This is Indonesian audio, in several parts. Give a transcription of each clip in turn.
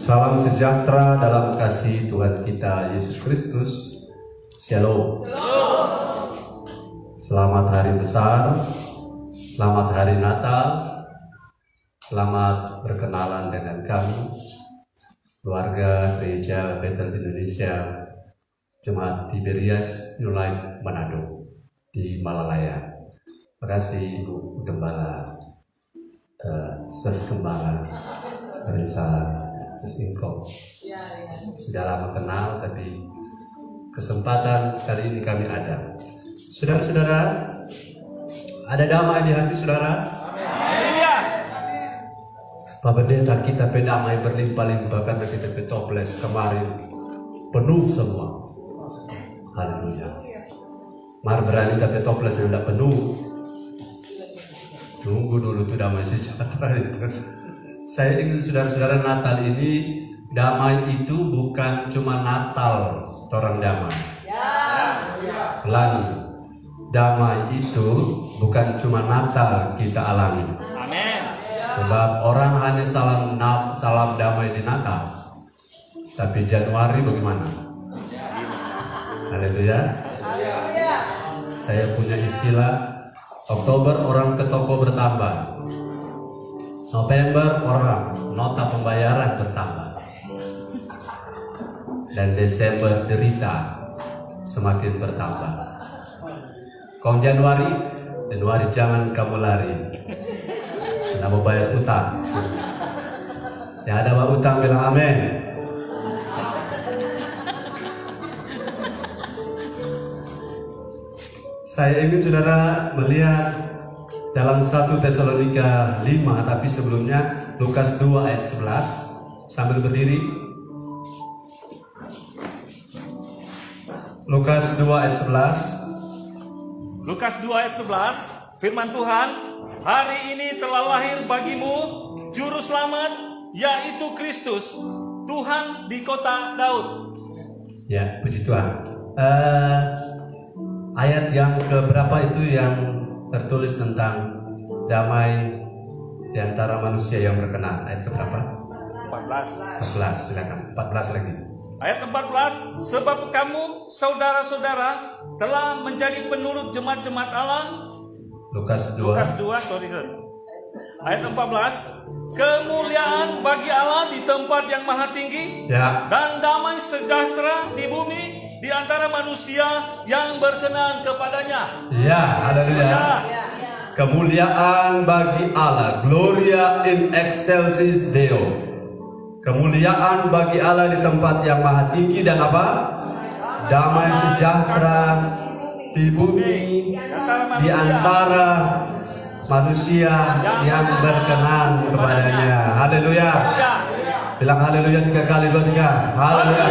Salam sejahtera dalam kasih Tuhan kita Yesus Kristus. Shalom. Selamat hari besar, selamat hari Natal, selamat berkenalan dengan kami, keluarga Gereja Bethel Indonesia, Jemaat Tiberias New Life Manado di Malalaya. Terima kasih Ibu Gembala, Ses Gembala, Sesingkong. Sudah lama kenal, tapi kesempatan kali ini kami ada. Saudara-saudara, ada damai di hati saudara? Pak Pendeta, kita pendamai berlimpah-limpah karena kita petoples kemarin penuh semua. Haleluya. Mari berani kita petoples yang tidak penuh. Tunggu dulu tuh damai sejahtera itu. Saya ingin saudara-saudara, Natal ini damai itu bukan cuma Natal orang damai. Ulangi, damai itu bukan cuma Natal kita alami. Amin. Sebab orang hanya salam damai di Natal, tapi Januari bagaimana? Haleluya. Saya punya istilah, Oktober orang ke toko bertambah, November orang nota pembayaran bertambah, dan Desember derita semakin bertambah. Kong Januari jangan kamu lari, tidak mau bayar utang. Yang ada bawa utang bilang amin. Saya ingin saudara melihat dalam 1 Tesalonika 5, tapi sebelumnya Lukas 2 ayat 11, sambil berdiri. Lukas 2 ayat 11. Lukas 2 ayat 11, firman Tuhan, hari ini telah lahir bagimu juru selamat, yaitu Kristus, Tuhan di kota Daud. Ya, puji Tuhan. Ayat yang keberapa itu yang tertulis tentang damai di antara manusia yang berkenan? Ayat keberapa? 14. 14, silakan. 14 lagi. Ayat 14, sebab kamu saudara-saudara telah menjadi penurut jemaat-jemaat Allah. Lukas 2. Ayat 14, kemuliaan bagi Allah di tempat yang maha tinggi, dan damai sejahtera di bumi di antara manusia yang berkenan kepadanya. Ya, haleluya. Kemuliaan bagi Allah, Gloria in excelsis Deo. Kemuliaan bagi Allah di tempat yang maha tinggi, dan apa? Damai sejahtera di bumi di antara manusia yang berkenan kepadanya. Haleluya. Bilang haleluya 3 kali, 2, 3. Haleluya.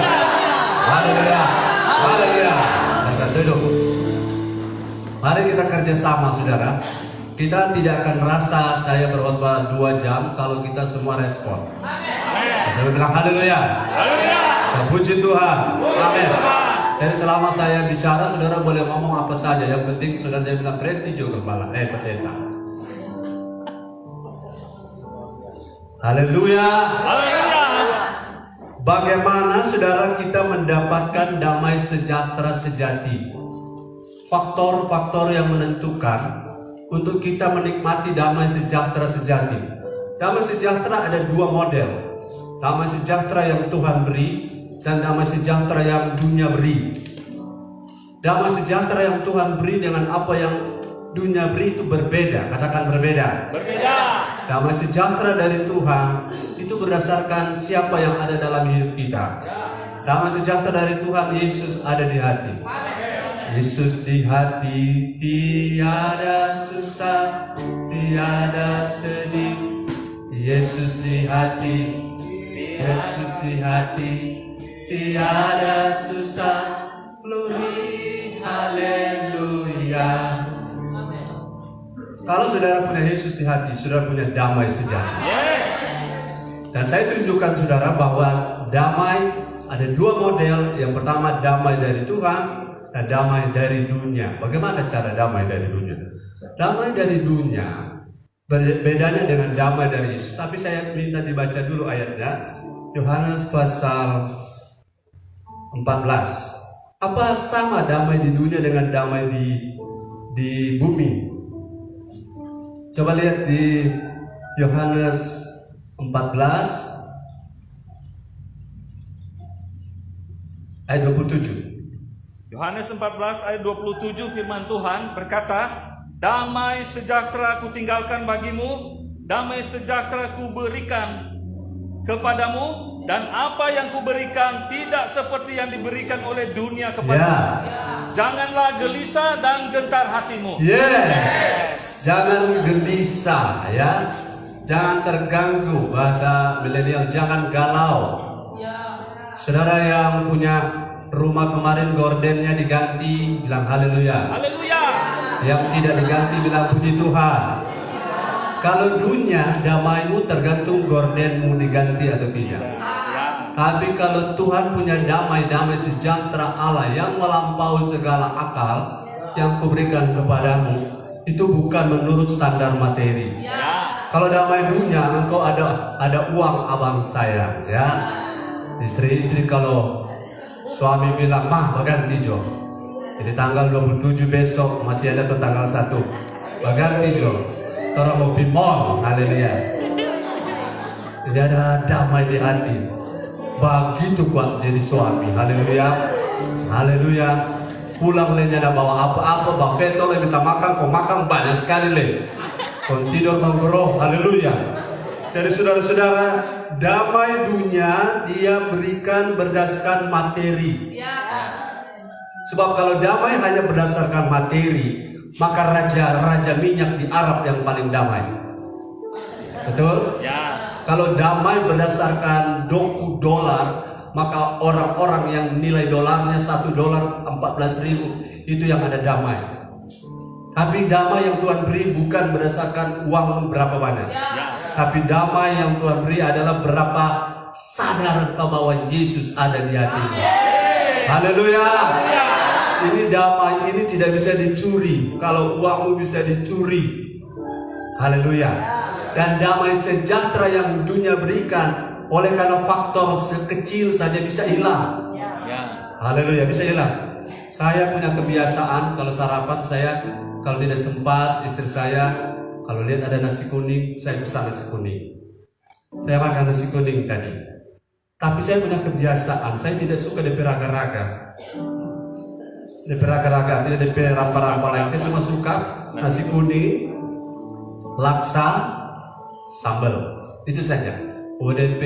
Haleluya. Haleluya. Duduk. Mari kita kerjasama saudara. Kita tidak akan merasa saya berkhotbah 2 jam kalau kita semua respon. Saya bilang haleluya. Haleluya. Puji Tuhan. Amin. Jadi selama saya bicara, saudara boleh ngomong apa saja. Yang penting saudara jangan bilang berhenti juga kepala. Pendeta. Haleluya. Haleluya. Bagaimana saudara kita mendapatkan damai sejahtera sejati? Faktor-faktor yang menentukan untuk kita menikmati damai sejahtera sejati. Damai sejahtera ada 2 model. Damai sejahtera yang Tuhan beri dan damai sejahtera yang dunia beri. Damai sejahtera yang Tuhan beri dengan apa yang dunia beri itu berbeda. Katakan berbeda. Berbeda. Damai sejahtera dari Tuhan itu berdasarkan siapa yang ada dalam hidup kita. Damai sejahtera dari Tuhan, Yesus ada di hati. Yesus di hati, tiada susah, tiada sedih. Yesus di hati, Yesus di hati, tiada susah. Glory, haleluya. Kalau saudara punya Yesus di hati, saudara punya damai sejahtera. Yes. Dan saya tunjukkan saudara bahwa damai ada 2 model. Yang pertama damai dari Tuhan dan damai dari dunia. Bagaimana cara damai dari dunia? Damai dari dunia bedanya dengan damai dari Yesus. Tapi saya minta dibaca dulu ayatnya. Di Yohanes pasal 14. Apa sama damai di dunia dengan damai di bumi? Coba lihat di Yohanes 14 ayat 27. Yohanes 14 ayat 27 firman Tuhan berkata, "Damai sejahtera kutinggalkan bagimu, damai sejahtera kuberikan kepadamu, dan apa yang kuberikan tidak seperti yang diberikan oleh dunia kepadamu. Janganlah gelisah dan gentar hatimu." Yes. Jangan gelisah ya. Jangan terganggu, bahasa milenial, jangan galau. Saudara yang punya rumah kemarin gordennya diganti, bilang haleluya. Haleluya. Yang tidak diganti, bilang puji Tuhan. Kalau dunia, damaimu tergantung gordenmu diganti atau tidak. Tapi kalau Tuhan punya damai sejahtera Allah yang melampaui segala akal yang kuberikan kepadamu, itu bukan menurut standar materi. Kalau damai dunia, engkau ada uang abang saya, ya. Istri-istri kalau suami bilang, "Mah, berganti Jo. Jadi tanggal 27 besok masih ada tuh tanggal 1. Berganti Jo. Orang mau pimol." Haleluya. Jadi ada damai di hati. Begitu kuat jadi suami. Haleluya. Haleluya. Pulang lenya ada bawa apa-apa, bafeto le minta makan, kau makan banyak sekali le. Kau tidur menggoroh. Haleluya. Jadi saudara-saudara, damai dunia dia berikan berdasarkan materi. Sebab kalau damai hanya berdasarkan materi, maka raja minyak di Arab yang paling damai. Betul? Kalau damai berdasarkan $20, maka orang-orang yang nilai dolarnya $1 14.000 itu yang ada damai. Tapi damai yang Tuhan beri bukan berdasarkan uang berapa banyak. Tapi damai yang Tuhan beri adalah berapa sadar kau bahwa Yesus ada di hatimu. Haleluya. Ini damai ini tidak bisa dicuri. Kalau uangmu bisa dicuri. Haleluya. Dan damai sejahtera yang dunia berikan, oleh karena faktor sekecil saja bisa hilang. Haleluya, bisa hilang. Saya punya kebiasaan kalau sarapan saya, kalau tidak sempat, istri saya kalau lihat ada nasi kuning, saya pesan nasi kuning. Saya makan nasi kuning tadi. Tapi saya punya kebiasaan, saya tidak suka DP raga-raga. DP raga-raga, tidak DP rampa-rampa lain. Saya cuma suka nasi kuning, laksa, sambal. Itu saja. DP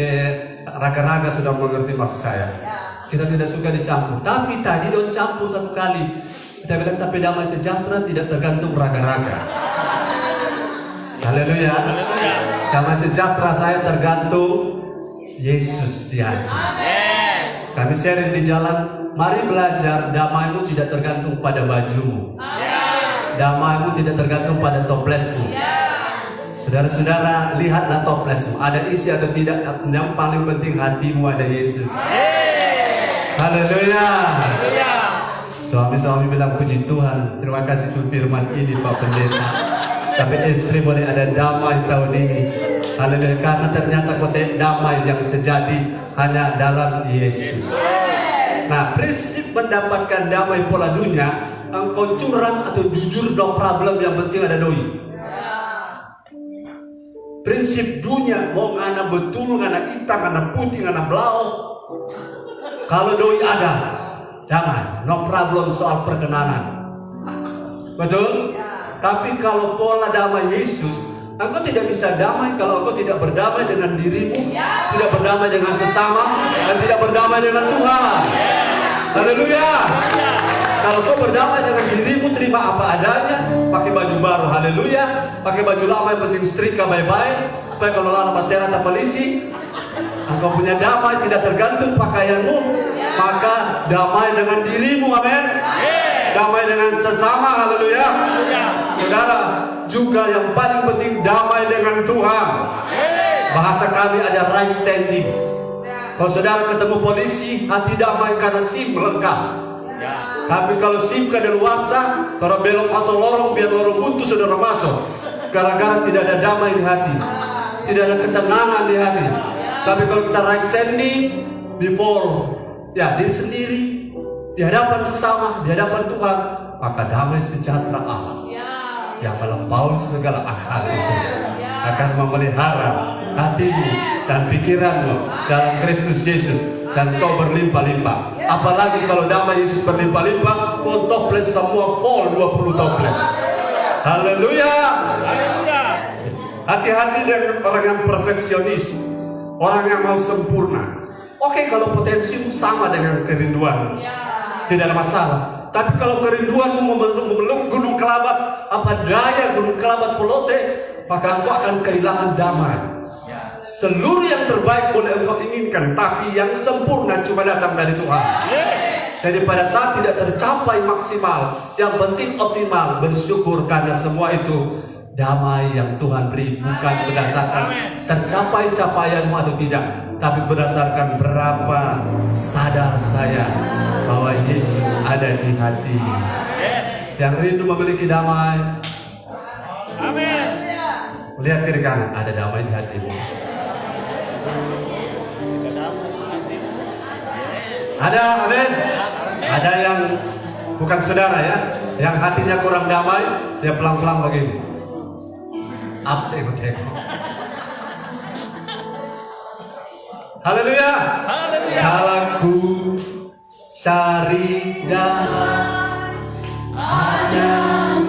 raga-raga sudah mengerti maksud saya. Kita tidak suka dicampur. Tapi tadi don campur satu kali. Kita bilang tapi damai sejahtera tidak tergantung raga-raga. Haleluya. Damai sejahtera saya tergantung Yesus di hati. Kami sharing di jalan, mari belajar damaimu tidak tergantung pada bajumu. Damaimu tidak tergantung pada toplesmu. Saudara-saudara, lihatlah toplesmu, ada isi atau tidak. Yang paling penting hatimu ada Yesus. Haleluya. Suami-suami bilang puji Tuhan, terima kasih untuk firman ini Pak Pendeta. Tapi istri boleh ada damai tahun ini. Haleluya, karena ternyata kotek damai yang sejati hanya dalam Yesus. Nah, prinsip mendapatkan damai pola dunia, engkau curang atau jujur no problem, yang penting ada doi. Prinsip dunia, mau ngana betul, ngana hitam, ngana putih, ngana blau, kalau doi ada, damai, no problem soal perkenanan. Betul? Tapi kalau pola damai Yesus, engkau tidak bisa damai kalau engkau tidak berdamai dengan dirimu, tidak berdamai dengan sesama, dan tidak berdamai dengan Tuhan. Haleluya. Kalau kau berdamai dengan dirimu, terima apa adanya, pakai baju baru, haleluya. Pakai baju lama yang penting setrika baik-baik. Supaya kalau lama batera tak polisi, engkau punya damai tidak tergantung pakaianmu, maka damai dengan dirimu, amin. Damai dengan sesama, haleluya. Saudara, juga yang paling penting damai dengan Tuhan. Bahasa kami ada right standing. Kalau saudara ketemu polisi, hati damai karena SIM lengkap. Tapi kalau SIM kadaluarsa, kalau belok masuk lorong, biar lorong buntu saudara masuk. Gara-gara tidak ada damai di hati, tidak ada ketenangan di hati. Tapi kalau kita right standing before diri sendiri, di hadapan sesama, di hadapan Tuhan, maka damai sejahtera Allah yang melampaui segala akal itu akan memelihara hatimu dan pikiranmu dalam Kristus Yesus, dan kau berlimpah-limpah. Apalagi kalau damai Yesus berlimpah-limpah, kau toples semua full 20 toples. Haleluya. Hati-hati dengan orang yang perfeksionis, orang yang mau sempurna. Oke, kalau potensimu sama dengan kerinduan, tidak ada masalah. Tapi kalau kerinduanmu memeluk gunung kelabat, apa daya gunung kelabat Pelote, maka engkau akan kehilangan damai. Seluruh yang terbaik boleh engkau inginkan, tapi yang sempurna cuma datang dari Tuhan. Jadi pada saat tidak tercapai maksimal, yang penting optimal, bersyukur karena semua itu damai yang Tuhan beri, bukan berdasarkan tercapai capaianmu atau tidak, tapi berdasarkan berapa sadar saya bahwa Yesus ada di hati. Yang rindu memiliki damai, amin. Lihat kiri kanan, ada damai di hatimu. Ada, amin. Ada yang bukan saudara ya, yang hatinya kurang damai, dia pelan-pelan begini. Apa yang tengok? Haleluya. Jalanku cari damai, hanya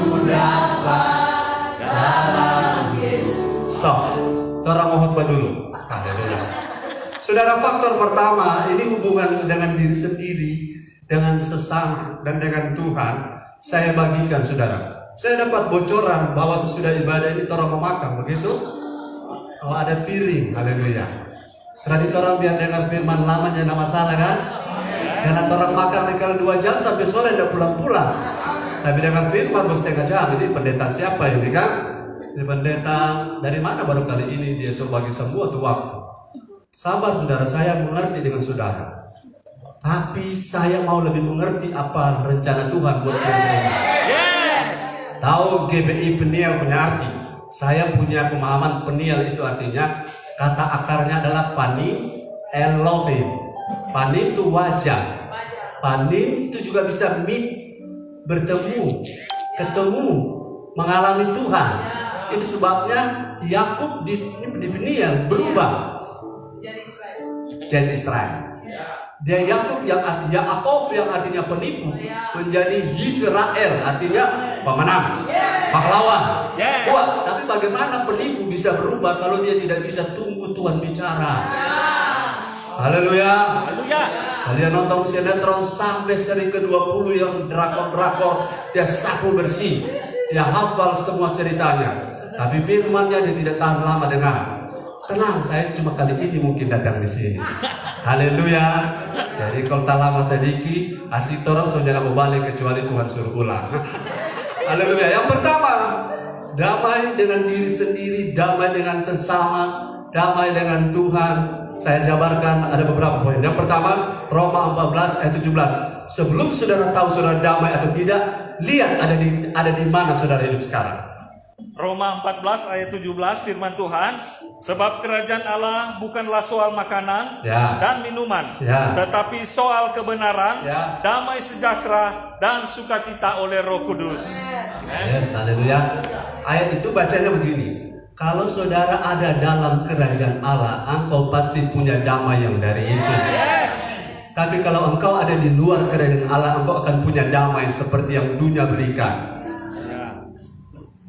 ku dapat dalam Yesus. Stop. Orang mohon dulu. Haleluya. Saudara, faktor pertama ini hubungan dengan diri sendiri, dengan sesama, dan dengan Tuhan. Saya bagikan saudara. Saya dapat bocoran bahwa sesudah ibadah ini orang memakan, begitu? Oh, ada piring, haleluya. Tadi orang biar dengar firman lamanya tidak masalah kan? Karena orang makan kalau 2 jam sampai sore tidak pulang-pulang. Tapi dengan firman harus 1/2 jam. Jadi pendeta siapa ini kan? Ini pendeta dari mana baru kali ini dia suruh bagi semua tuh waktu. Sabar saudara, saya mengerti dengan saudara. Tapi saya mau lebih mengerti apa rencana Tuhan buat kita. Tahu GBI peniel punya arti. Saya punya pemahaman peniel itu artinya kata akarnya adalah panim elohim. Panim itu wajah. Panim itu juga bisa meet, bertemu, ketemu, mengalami Tuhan. Itu sebabnya Yakub di peniel berubah jadi Israel. Dia Yakub yang artinya Yakob yang artinya penipu menjadi Yisrael artinya pemenang, pahlawan. Wah, tapi bagaimana penipu bisa berubah kalau dia tidak bisa tunggu Tuhan bicara? Haleluya. Kalian nonton sinetron sampai seri ke-20 yang drakor-drakor, dia sapu bersih, dia hafal semua ceritanya. Tapi firmannya dia tidak tahan lama dengar. Tenang, saya cuma kali ini mungkin datang di sini. Haleluya. Jadi kalau tak lama sedikit, asli orang saudara mau balik kecuali Tuhan suruh ulang. Haleluya. Yang pertama, damai dengan diri sendiri, damai dengan sesama, damai dengan Tuhan. Saya jabarkan ada beberapa poin. Yang pertama, Roma 14 ayat 17. Sebelum saudara tahu saudara damai atau tidak, lihat ada di mana saudara hidup sekarang. Roma 14 ayat 17 firman Tuhan, sebab kerajaan Allah bukanlah soal makanan dan minuman, tetapi soal kebenaran, damai sejahtera dan sukacita oleh Roh Kudus. Yes, haleluya. Ayat itu bacanya begini. Kalau saudara ada dalam kerajaan Allah, engkau pasti punya damai yang dari Yesus. Tapi kalau engkau ada di luar kerajaan Allah, engkau akan punya damai seperti yang dunia berikan.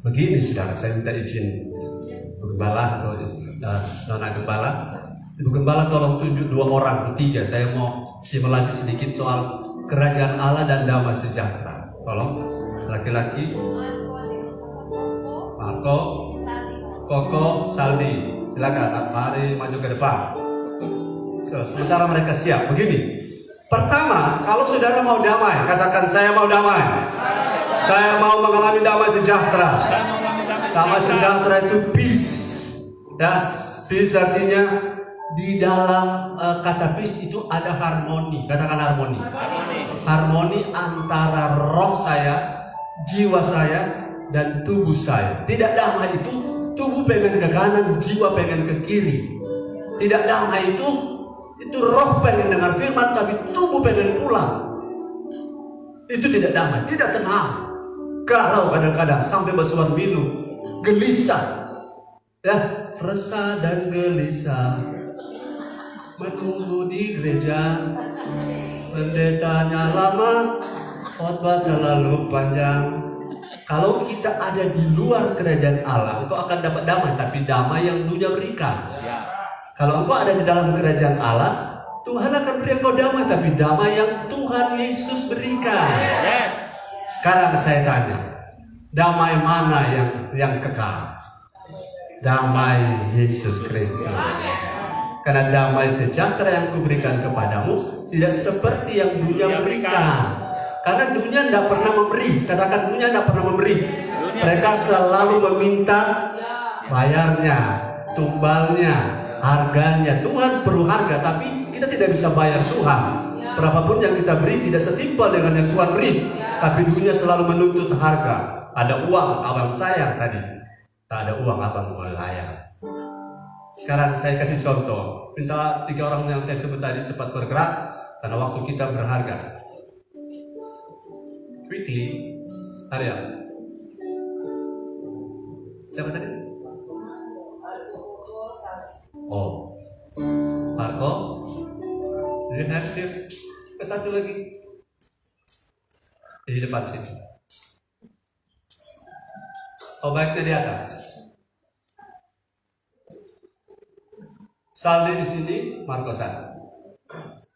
Begini saudara, saya minta izin Gembala atau Nona Gembala. Ibu Gembala tolong tunjuk 2 orang, 3. Saya mau simulasi sedikit soal kerajaan Allah dan damai sejahtera. Tolong laki-laki Marco, Koko, Saldi. Silakan, mari maju ke depan. Sementara mereka siap. Begini. Pertama, kalau saudara mau damai, katakan saya mau damai. Saya mau mengalami damai sejahtera. Damai sejahtera itu peace. Ya, peace artinya di dalam kata peace itu ada harmoni. Katakan harmoni. Harmoni antara roh saya, jiwa saya, dan tubuh saya. Tidak damai itu tubuh pengen ke kanan, jiwa pengen ke kiri. Tidak damai itu roh pengen dengar firman tapi tubuh pengen pulang. Itu tidak damai, tidak tenang. Kalau kadang-kadang sampai bersuara milu, gelisah, ya, resah dan gelisah, menunggu di gereja, pendetanya lama, khotbah terlalu panjang. Kalau kita ada di luar kerajaan Allah, itu akan dapat damai, tapi damai yang dunia berikan. Kalau engkau ada di dalam kerajaan Allah, Tuhan akan beri engkau damai, tapi damai yang Tuhan Yesus berikan. Yes. Sekarang saya tanya, damai mana yang kekal? Damai Yesus Kristus. Karena damai sejahtera yang kuberikan kepadamu tidak seperti yang dunia berikan. Karena dunia tidak pernah memberi. Katakan dunia tidak pernah memberi. Mereka selalu meminta bayarnya, tumbalnya, harganya. Tuhan perlu harga, tapi kita tidak bisa bayar Tuhan. Berapapun yang kita beri tidak setimpal dengan yang Tuhan beri. Tapi dunia selalu menuntut harga. Ada uang, abang sayang tadi. Tak ada uang, abang melayang. Sekarang saya kasih contoh. Minta 3 orang yang saya sebut tadi cepat bergerak, karena waktu kita berharga. Quickly, Arya. Siapa tadi? Oh, Marco. Jadi hadir. Ke satu lagi. Di depan sini. Oh, baiknya di atas. Saldi di sini, Marko 1.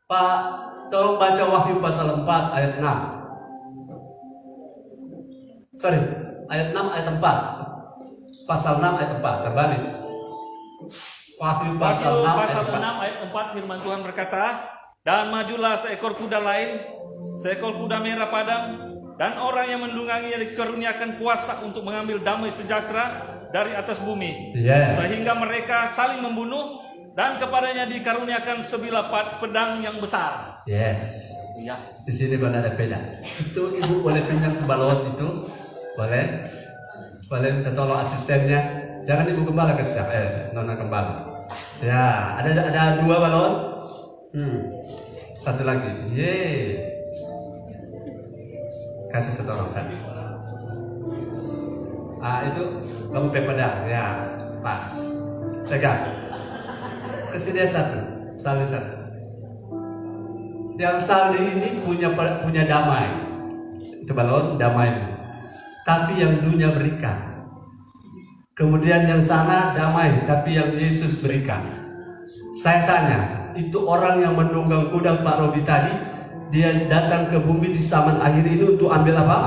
Pak, tolong baca Wahyu pasal 4 ayat 6. Sorry, ayat 6 ayat 4. Pasal 6 ayat 4, terbalik. Wahyu pasal 6 ayat 4 firman Tuhan berkata, dan majulah seekor kuda lain, seekor kuda merah padam, dan orang yang menungganginya dikaruniakan kuasa untuk mengambil damai sejahtera dari atas bumi. Yes. Sehingga mereka saling membunuh, dan kepadanya dikaruniakan sebilah pedang yang besar. Yes. Iya. Di sini benar ada pedang. Itu ibu boleh pinjam ke balon itu? Boleh? Boleh minta tolong asistennya. Jangan ibu gembala ke nona gembala. Ya, ada 2 balon. Satu lagi. Yeay. Kasih 1 orang satu. Itu kamu pedang. Ya, pas. Pegang. Kasih dia 1. Saldi 1. Yang saldi ini punya damai. Itu balon damai. Tapi yang dunia berikan. Kemudian yang sana damai, tapi yang Yesus berikan. Saya tanya, itu orang yang menunggang kuda Pak Robi tadi, dia datang ke bumi di zaman akhir ini untuk ambil apa?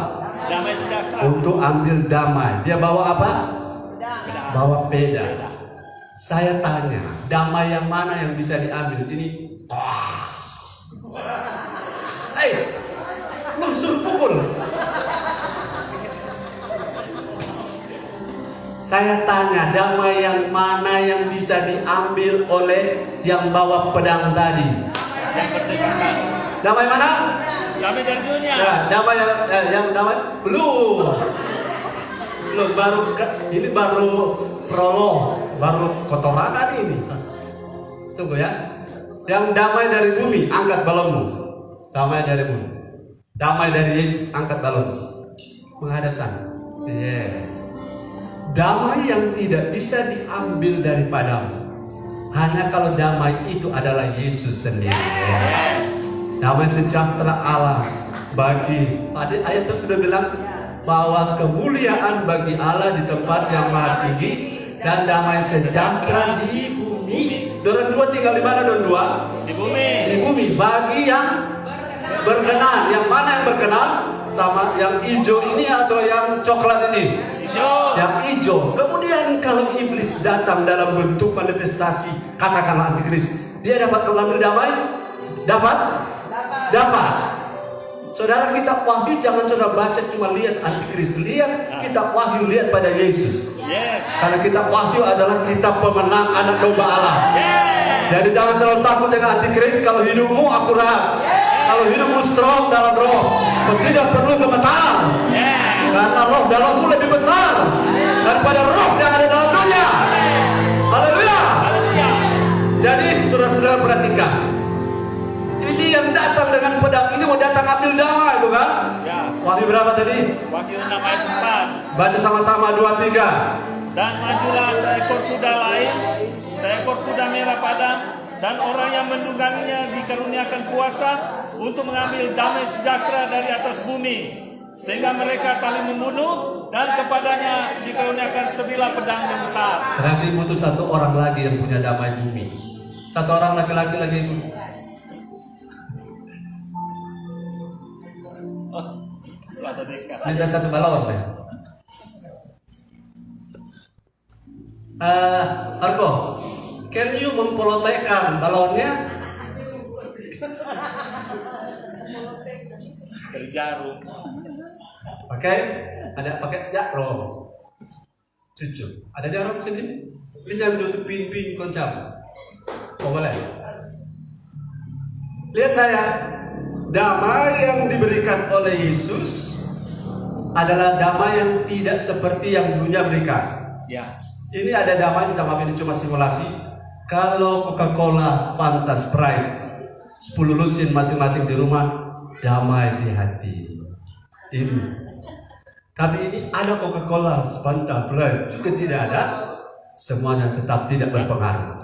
Damai sejahtera. Untuk ambil damai. Dia bawa apa? Bawa peda. Saya tanya, damai yang mana yang bisa diambil? Ini, lu suruh pukul. Saya tanya, damai yang mana yang bisa diambil oleh yang bawa pedang tadi? Yang berdekatan. Damai mana? Damai dari dunia. Ya, damai yang damai belum. Ini baru prolog, baru kotoran ini. Tunggu ya. Yang damai dari bumi, angkat balonmu. Damai dari bumi. Damai dari Yesus, angkat balon. Menghadap sana. Yeah. Damai yang tidak bisa diambil daripadamu. Hanya kalau damai itu adalah Yesus sendiri. Damai sejahtera Allah bagi. Tadi ayat itu sudah bilang bahwa kemuliaan bagi Allah di tempat yang maha tinggi dan damai sejahtera di bumi. Dorang 2 tinggal di mana? Dorang 2 di bumi. Di bumi bagi yang berkenan. Yang mana yang berkenan? Sama yang hijau ini atau yang coklat ini? Hijau. Yang hijau. Kemudian kalau iblis datang dalam bentuk manifestasi, katakanlah antikris, dia dapat mengambil damai? Dapat. Saudara, kita Wahyu jangan saudara baca cuma lihat antikris, lihat kita Wahyu, lihat pada Yesus. Yes. Karena kita Wahyu adalah kita pemenang anak domba Allah. Yes. Jadi jangan terlalu takut dengan antikris kalau hidupmu akurat. Kalau hidupmu strong dalam roh, tidak perlu gemetar. Karena roh dalammu lebih besar daripada roh yang ada dalam dunia. Haleluya. Jadi saudara-saudara perhatikan, ini yang datang dengan pedang ini mau datang ambil damai, bukan? Ya. Wahyu berapa tadi? Wahyu 6 ayat 4. Baca sama-sama 2, 3. Dan majulah seekor kuda lain, seekor kuda merah padam, dan orang yang menungganginya dikaruniakan kuasa untuk mengambil damai sejahtera dari atas bumi, sehingga mereka saling membunuh, dan kepadanya dikaruniakan sebilah pedang yang besar. Nanti butuh satu orang lagi yang punya damai bumi. Satu orang laki-laki lagi itu. Selatan dekat. Minta satu balon ya. Arko, can you mempelotehkan balonnya? Dari jarum. Pakai, ada pakai jarum. Cucu, ada jarum sini? Pinjam untuk pin koncam. Oh boleh. Lihat saya, damai yang diberikan oleh Yesus adalah damai yang tidak seperti yang dunia berikan. Ya. Ini ada damai, kita maaf ini cuma simulasi. Kalau Coca-Cola, Fanta, Sprite 10 lusin masing-masing di rumah, damai di hati. Ini. Tapi ini ada Coca-Cola, Fanta, Sprite juga tidak ada. Semuanya tetap tidak berpengaruh.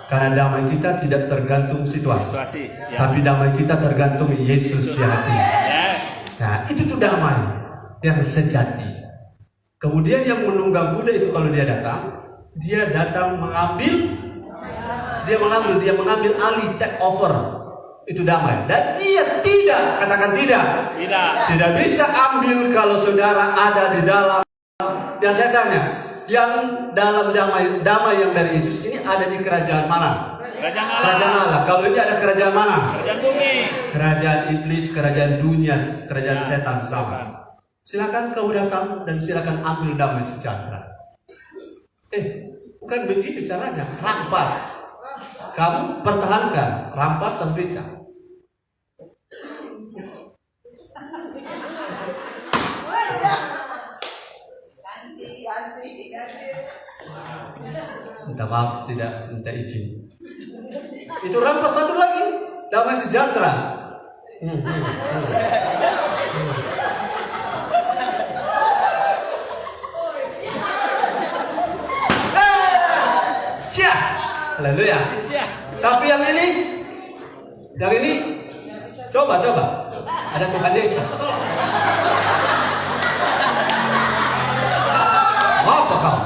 Karena damai kita tidak tergantung situasi. Ya. Tapi damai kita tergantung Yesus di hati. Yes. Nah, itu tuh damai yang sejati. Kemudian yang menunggang kuda itu kalau dia datang mengambil, dia mengambil alih, take over. Itu damai. Dan dia tidak, katakan tidak. Tidak bisa ambil kalau saudara ada di dalam. Yang saya tanya, yang dalam damai yang dari Yesus ini ada di kerajaan mana? Kerajaan Allah. Kalau ini ada kerajaan mana? Kerajaan bumi. Kerajaan iblis, kerajaan dunia, kerajaan setan sama. Silakan kau datang dan silakan ambil damai sejahtera. Bukan begitu caranya. Rampas. Kamu pertahankan, rampas sampai pecah. Minta maaf, tidak minta izin. Itu rampas satu lagi, damai sejahtera. Haleluya. Tapi yang ini, coba. Ada Tuhan Yesus. Apa kau?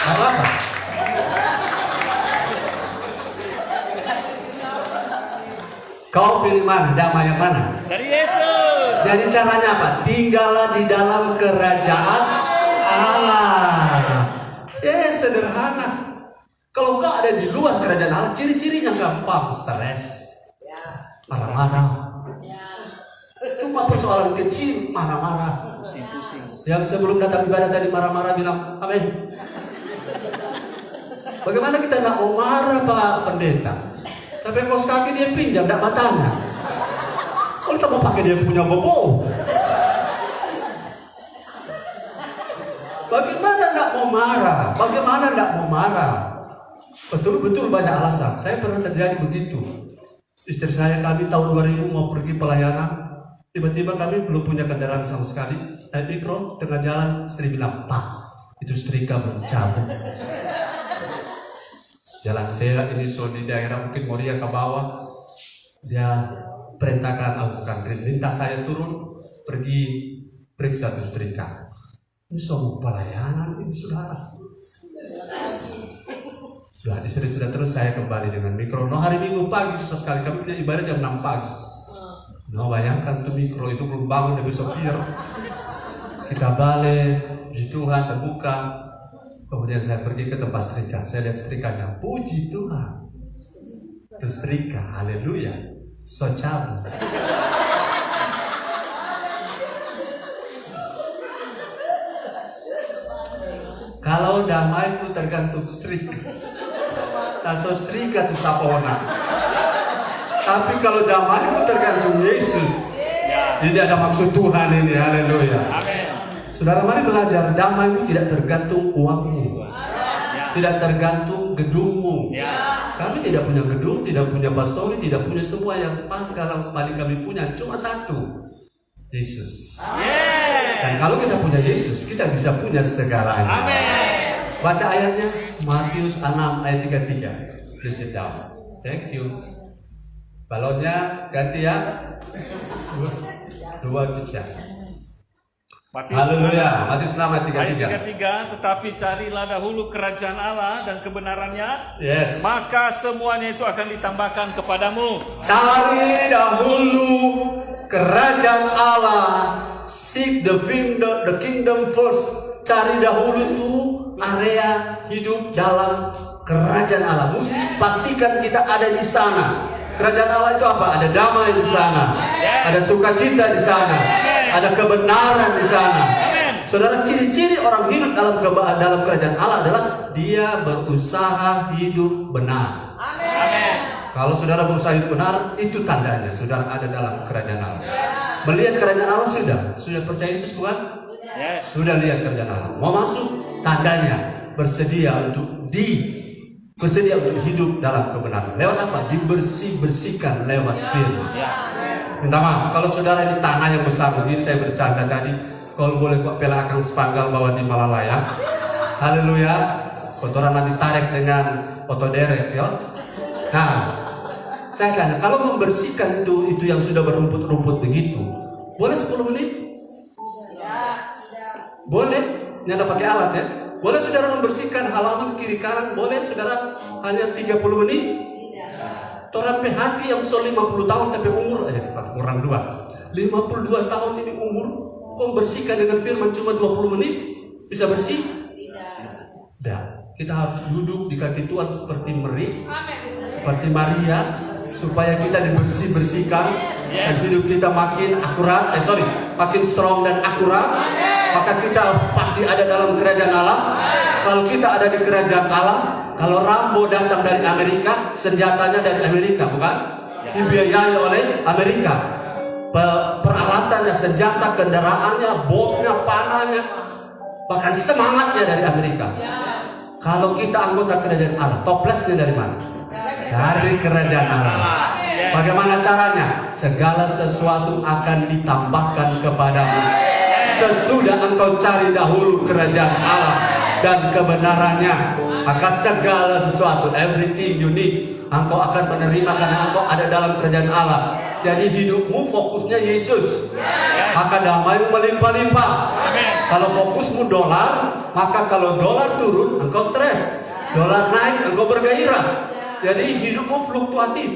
Apa? Kau pilih mana? Damai yang mana? Dari Yesus. Jadi caranya apa? Tinggallah di dalam kerajaan Allah. Sederhana. Kalau kau ada di luar kerajaan Allah, ciri-cirinya gampang, stres, marah-marah. Cuma persoalan kecil, marah-marah. Pusing-pusing. Yang sebelum datang ibadah tadi marah-marah bilang, amin. Bagaimana kita nak mau marah Pak Pendeta? Tapi kos kaki dia pinjam, tidak batangnya. Kalau kita mau pakai dia punya bobo. Bagaimana tidak mau marah? Betul-betul banyak alasan. Saya pernah terjadi begitu. Istri saya, kami tahun 2000 mau pergi pelayanan. Tiba-tiba kami belum punya kendaraan sama sekali. Naik mikro, tengah jalan, istri bilang, Pak, itu setrika mencabut. Jalan saya ini di daerah mungkin Moria ke bawah. Dia perintahkan lintas saya turun, pergi periksa tuh setrika. Ini semua pelayanan ini saudara. Sudah istri sudah terus, saya kembali dengan mikro. Hari Minggu pagi susah sekali, kami punya ibadah jam 6 pagi. Bayangkan tuh mikro itu belum bangun dari sopir. Kita balik, puji Tuhan terbuka. Kemudian saya pergi ke tempat setrika. Saya lihat setrikanya, puji Tuhan. Itu setrika, haleluya. So cabut. Kalau damai itu tergantung setrika. Taso setrika itu sapona. Tapi kalau damai itu tergantung Yesus. Ini ada maksud Tuhan ini, haleluya. Amin. Saudara, mari belajar damai itu tidak tergantung uangmu, tidak tergantung gedungmu. Kami tidak punya gedung, tidak punya pastori, tidak punya semua yang paling kami punya cuma satu, Yesus. Dan kalau kita punya Yesus, kita bisa punya segalanya. Baca ayatnya, Matius 6 ayat 33. Please sit down. Thank you. Balonnya ganti ya. Dua bisa. Haleluya. Matius 6 ayat 33. 33, tetapi carilah dahulu kerajaan Allah dan kebenarannya, Yes. maka semuanya itu akan ditambahkan kepadamu. Cari dahulu kerajaan Allah. Seek the kingdom first. Cari dahulu itu area hidup dalam kerajaan Allah. Mesti pastikan kita ada di sana. Kerajaan Allah itu apa? Ada damai di sana, ada sukacita di sana, ada kebenaran di sana. Saudara, ciri-ciri orang hidup dalam kerajaan Allah adalah dia berusaha hidup benar. Kalau saudara berusaha hidup benar, itu tandanya saudara ada dalam kerajaan Allah. Melihat kerajaan Allah sudah percaya Yesus Tuhan? Sudah lihat kerajaan Allah. Mau masuk, tandanya bersedia untuk hidup dalam kebenaran. Lewat apa? Dibersihkan lewat firman. Minta maaf kalau saudara di tanah yang besar begini, saya bercanda tadi. Kalau boleh kok pela akang sepanggal bawa di Malalaya. Haleluya. Kotoran nanti tarik dengan foto derek ya. Nah, saya tanya, kalau membersihkan itu yang sudah berumput-rumput begitu, boleh 10 menit? Boleh. Ini ada pakai alat ya. Boleh saudara membersihkan halaman kiri kanan? Boleh saudara hanya 30 menit? Orang hati yang so 50 tahun tapi umur kurang 2. 52 tahun ini umur, kok membersihkan dengan firman cuma 20 menit? Bisa bersih? Tidak. Kita harus duduk di kaki Tuhan seperti seperti Maria, supaya kita dibersihkan dan hidup kita makin makin strong dan akurat. Maka kita pasti ada dalam kerajaan Allah. Kalau kita ada di kerajaan Allah, kalau Rambo datang dari Amerika, senjatanya dari Amerika, bukan? Dibiayai oleh Amerika. Peralatannya, senjata, kendaraannya, bomnya, panahnya, bahkan semangatnya dari Amerika. Kalau kita anggota kerajaan Allah, toplesnya dari mana? Dari kerajaan Allah. Bagaimana caranya? Segala sesuatu akan ditambahkan kepadamu. Sesudah engkau cari dahulu kerajaan Allah dan kebenarannya, maka segala sesuatu, everything you need, engkau akan menerima karena engkau ada dalam kerajaan Allah. Jadi hidupmu fokusnya Yesus, maka damai melimpah-limpah. Kalau fokusmu dolar, maka kalau dolar turun, engkau stres. Dolar naik, engkau bergairah. Jadi hidupmu fluktuatif,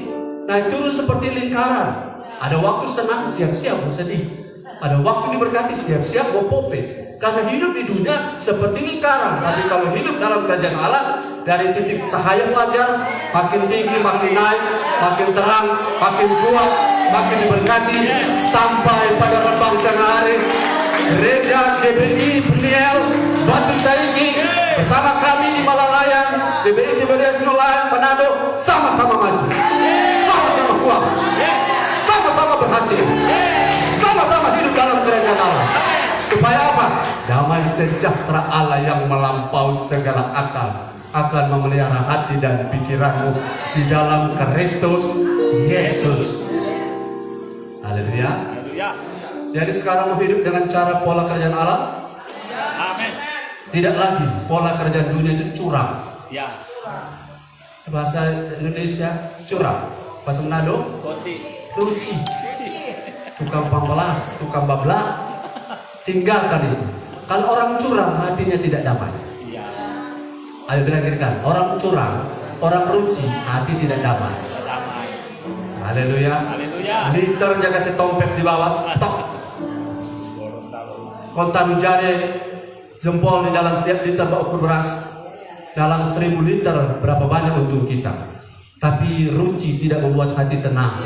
naik turun seperti lingkaran. Ada waktu senang, siap-siap bersedih. Ada waktu diberkati, siap-siap gopope. Karena hidup di dunia seperti lingkaran. Tapi kalau hidup dalam kerajaan Allah, dari titik cahaya fajar, makin tinggi, makin naik, makin terang, makin kuat, makin diberkati, sampai pada lembang tengah hari. Gereja GBI Beniel Batu Saiki bersama kami di Malalayang, GBI TBDS Nulayan Manado, sama-sama maju, sama-sama kuat, sama-sama berhasil, sama-sama hidup dalam kerajaan Allah. Supaya apa? Damai sejahtera Allah yang melampaui segala akal akan memelihara hati dan pikiranmu di dalam Kristus Yesus. Haleluya. Jadi sekarang mau hidup dengan cara pola kerajaan Allah. Amin. Tidak lagi pola kerajaan dunia itu curang. Ya. Bahasa Indonesia curang. Bahasa Manado ruci. Tukang pambelas, tukang babla. Tinggalkan itu. Kalau orang curang hatinya tidak damai. Ayo kita kirakan, orang curang, orang ruci, hati tidak damai. Haleluya. Liter jaga setompet di bawah, tok. Kontan jari jempol di dalam setiap liter ukur beras. Dalam 1000 liter berapa banyak untung kita. Tapi ruci tidak membuat hati tenang.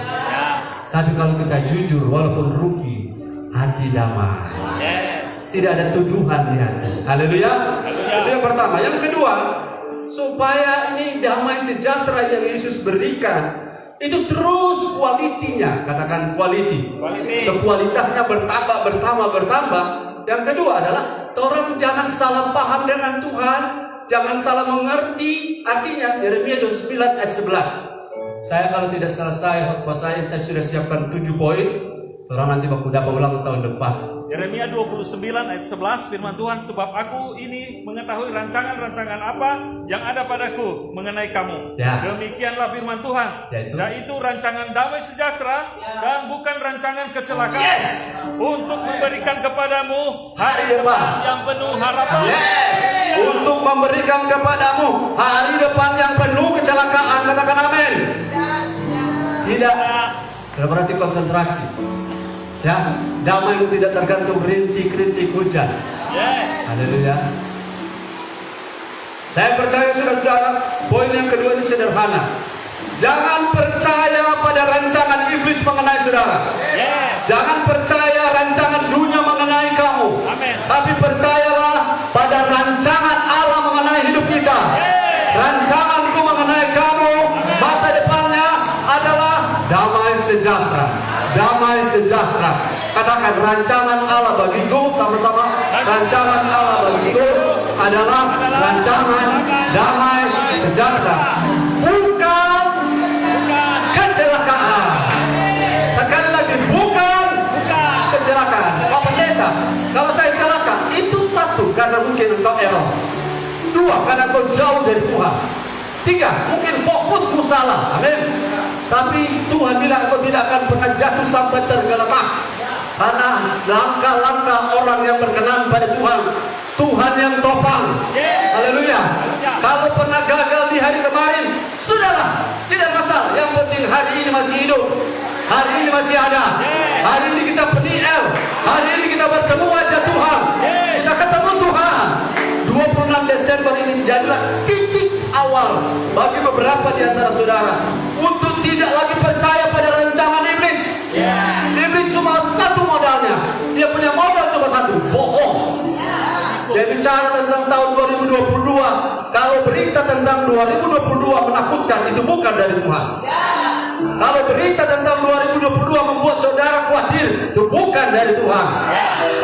Tapi kalau kita jujur, walaupun rugi, hati damai. Tidak ada tuduhan di hati. Haleluya. Itu yang pertama. Yang kedua, supaya ini damai sejahtera yang Yesus berikan itu terus kualitinya, katakan quality. Kualitasnya bertambah. Yang kedua adalah orang jangan salah paham dengan Tuhan, jangan salah mengerti. Artinya Yeremia 29 ayat 11. Saya kalau tidak selesai khotbah saya sudah siapkan 7 poin. Orang nanti bakal dapat ulang tahun depan. Yeremia 29 ayat 11 firman Tuhan, sebab aku ini mengetahui rancangan-rancangan apa yang ada padaku mengenai kamu. Ya. Demikianlah firman Tuhan, yaitu rancangan damai sejahtera dan bukan rancangan kecelakaan, untuk memberikan kepadamu hari depan yang penuh harapan. Untuk memberikan kepadamu hari depan yang penuh kecelakaan. Katakan amin. Tidak berarti konsentrasi. Ya, damai itu tidak tergantung rintik-rintik hujan. Haleluya. Saya percaya saudara, poin yang kedua ini sederhana. Jangan percaya pada rancangan iblis mengenai saudara. Jangan percaya rancangan dunia mengenai kamu. Tapi percayalah pada rancangan Allah mengenai hidup kita. Rancanganku mengenai kamu, masa depannya adalah damai sejahtera. Damai sejahtera. Katakan rancangan Allah bagiku, sama-sama. Rancangan Allah bagiku adalah rancangan damai sejahtera, bukan kecelakaan. Sekali lagi, bukan kecelakaan. Pak Pendeta, kalau saya celaka, itu satu, karena mungkin engkau error. 2, karena engkau jauh dari Tuhan. 3, mungkin fokusmu salah. Amin. Tapi Tuhan bilang engkau tidak akan pernah jatuh sampai tergeletak. Karena langkah-langkah orang yang berkenan pada Tuhan, Tuhan yang topang. Haleluya. Kalau pernah gagal di hari kemarin, sudahlah, tidak masalah. Yang penting hari ini masih hidup, hari ini masih ada. Hari ini kita peniel, hari ini kita bertemu wajah Tuhan, kita ketemu Tuhan. 26 Desember ini jadilah titik awal bagi beberapa di antara saudara untuk tidak lagi percaya pada rancangan iblis. Iblis cuma satu modalnya, dia punya modal cuma satu, bohong. Dia bicara tentang tahun 2022. Kalau berita tentang 2022 menakutkan, itu bukan dari Tuhan. Kalau berita tentang 2022 membuat saudara khawatir, itu bukan dari Tuhan.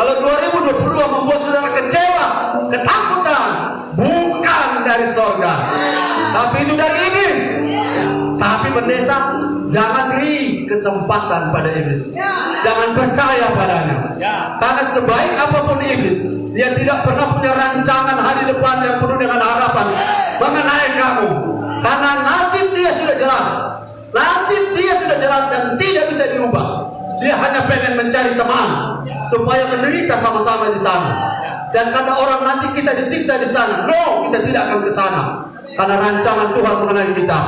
Kalau 2022 membuat saudara kecewa, ketakutan, bukan dari sorga, tapi itu dari iblis. Tapi pendeta, jangan beri kesempatan pada iblis. Jangan percaya padanya. Karena sebaik apapun iblis, dia tidak pernah punya rancangan hari depan yang penuh dengan harapan mengenai kamu. Karena nasib dia sudah jelas. Nasib dia sudah jelas dan tidak bisa diubah. Dia hanya pengen mencari teman supaya menderita sama-sama di sana. Dan kata orang nanti kita disiksa di sana. No, kita tidak akan ke sana. Karena rancangan Tuhan mengenai kita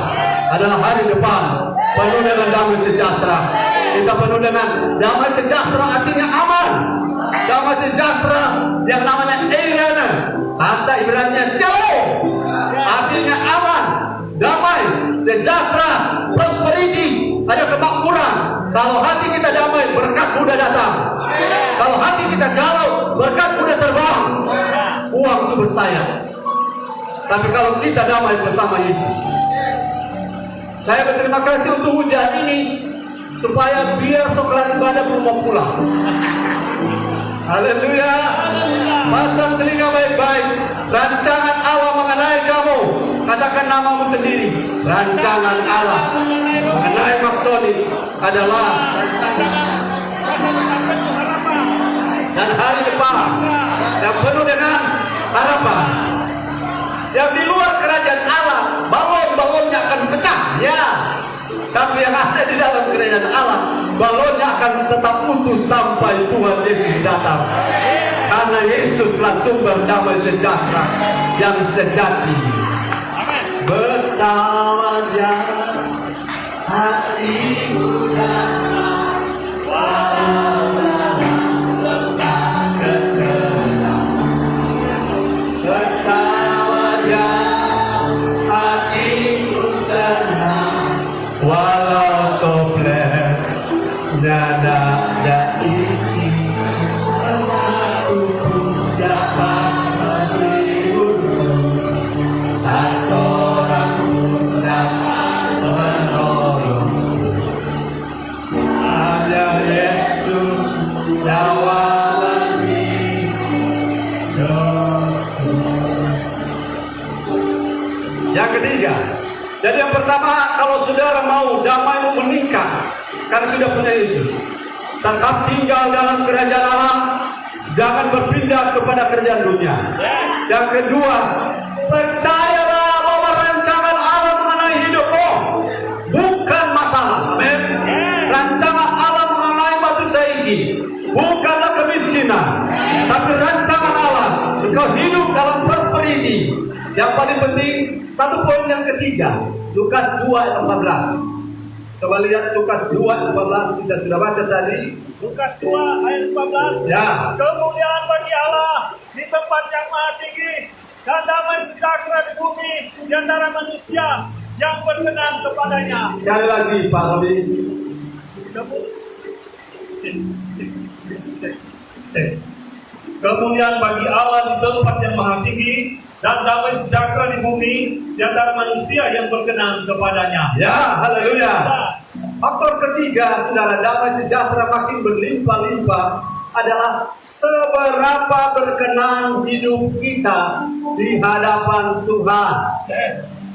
adalah hari depan penuh dengan damai sejahtera. Kita penuh dengan damai sejahtera, artinya aman. Damai sejahtera yang namanya Eirene, kata Ibrani Shalom, artinya aman, damai, sejahtera, prosperity, ada kemakmuran. Kalau hati kita damai, berkat mudah datang. Kalau hati kita galau, berkat mudah terbang. Uang itu bersayap. Tapi kalau kita damai bersama Yesus, saya berterima kasih untuk hujan ini, supaya biar sekolah ibadah belum mau pulang. Haleluya. Pasang telinga baik-baik. Rancangan Allah mengenai kamu. Katakan namamu sendiri. Rancangan Allah mengenai Maksoni adalah dan hari depan yang penuh dengan harapan. Yang di luar kerajaan Allah, balon-balonnya akan pecah, ya. Tapi yang ada di dalam kerajaan Allah, balonnya akan tetap utuh sampai Tuhan Yesus datang. Karena Yesuslah sumber damai sejahtera yang sejati. Bersama Dia hatiku damai, walau bersama Dia hatiku tenang, walau toples nada dan isi, satu pun dapat menghibur, tak seorang pun dapat menolong. Yang ketiga, jadi yang pertama, kalau saudara mau damai meningkat karena sudah punya Yesus, tetap tinggal dalam kerajaan Allah, jangan berpindah kepada kerajaan dunia. Yang kedua, percayalah bahwa rancangan Allah mengenai hidupmu bukan masalah. Amin. Rancangan Allah mengenai batu saiki bukanlah kemiskinan, tapi rancangan Allah engkau hidup dalam prosperity. Yang paling penting, satu poin yang ketiga, Lukas 2 ayat 14. Coba lihat Lukas 2 ayat 14, kita sudah baca tadi. Lukas 2 ayat 14. Ya. Kemuliaan bagi Allah di tempat yang maha tinggi, dan damai sejahtera di bumi di antara manusia yang berkenan kepadanya. Sekali lagi Pak Robi. Kemuliaan bagi Allah di tempat yang maha tinggi, dan damai sejahtera di bumi di antara manusia yang berkenan kepadanya. Ya, haleluya. Faktor ketiga, saudara, damai sejahtera makin berlimpah-limpah adalah seberapa berkenan hidup kita di hadapan Tuhan.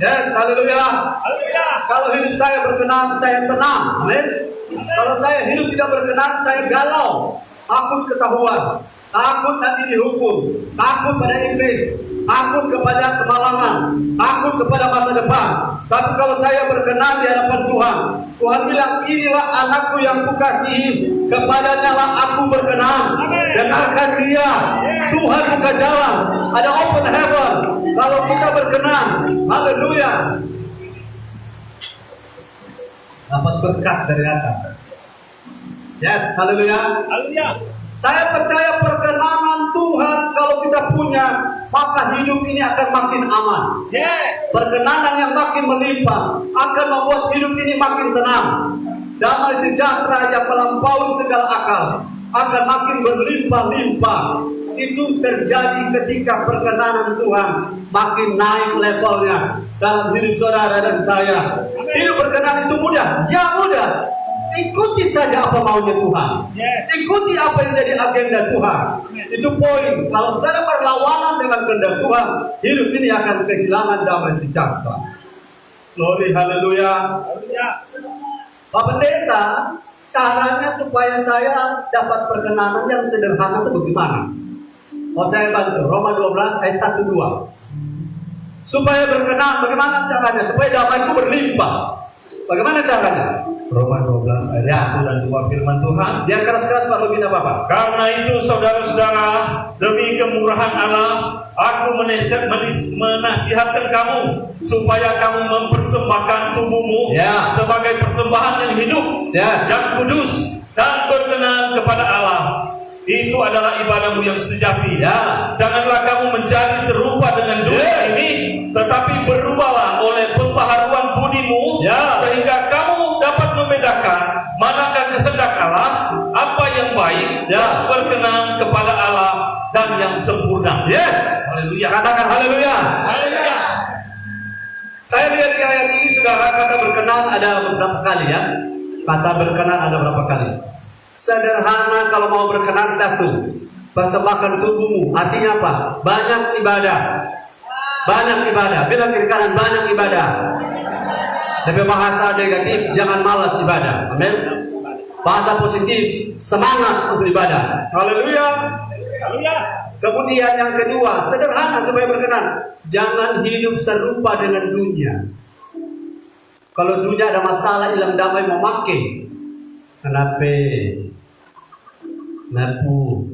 Yes, haleluya. Haleluya. Kalau hidup saya berkenan, saya tenang. Amin. Kalau saya hidup tidak berkenan, saya galau, takut ketahuan, takut nanti dihukum, takut pada iblis, takut kepada kemalangan, takut kepada masa depan. Tapi kalau saya berkenan di hadapan Tuhan, Tuhan bilang, inilah anakku yang kukasihi, kepadanya lah aku berkenan. Dengarkan dia. Tuhan buka jalan, ada open heaven kalau kita berkenan. Haleluya. Dapat berkat dari atas. Yes, haleluya. Haleluya. Saya percaya perkenanan Tuhan kalau kita punya, maka hidup ini akan makin aman. Yes. Perkenanan yang makin melimpah akan membuat hidup ini makin tenang. Damai sejahtera yang melampaui segala akal akan makin berlimpah-limpah. Itu terjadi ketika perkenanan Tuhan makin naik levelnya dalam hidup saudara dan saya. Hidup berkenan itu mudah, ya mudah. Ikuti saja apa maunya Tuhan. Yes. Ikuti apa yang jadi agenda Tuhan. Itu poin. Kalau saudara berlawanan dengan kehendak Tuhan, hidup ini akan kehilangan damai sejahtera. Glory, haleluya. Haleluya. Pak Pendeta, caranya supaya saya dapat perkenanan yang sederhana itu bagaimana? Mau saya bantu. Roma 12 ayat 1-2. Supaya berkenan, bagaimana caranya? Supaya damaiku berlimpah. Bagaimana caranya? Roma 12 ayat 1 dan 2 firman Tuhan. Biar keras-keras Pak Logina Bapak. Karena itu saudara-saudara, demi kemurahan Allah, aku menasihatkan kamu supaya kamu mempersembahkan tubuhmu sebagai persembahan yang hidup, yang kudus dan berkenan kepada Allah. Itu adalah ibadahmu yang sejati. Janganlah kamu menjadi serupa dengan dunia ini, tetapi berubahlah oleh pembaharuan budimu, sehingga kamu dapat membedakan manakah kehendak Allah, apa yang baik dan berkenan kepada Allah dan yang sempurna. Yes. Haleluya. Katakan haleluya. Haleluya. Saya lihat di ayat ini, saudara, kata berkenan ada beberapa kali ya. Kata berkenan ada berapa kali? Sederhana kalau mau berkenan satu, persembahkan tubuhmu. Artinya apa? Banyak ibadah. Banyak ibadah. Bilang kiri kanan, banyak ibadah. Tapi bahasa negatif, jangan malas ibadah. Amin. Bahasa positif, semangat untuk ibadah. Haleluya. Haleluya. Kemudian yang kedua, sederhana supaya berkenan. Jangan hidup serupa dengan dunia. Kalau dunia ada masalah, hilang damai, mau makin. Kenapa? Napu.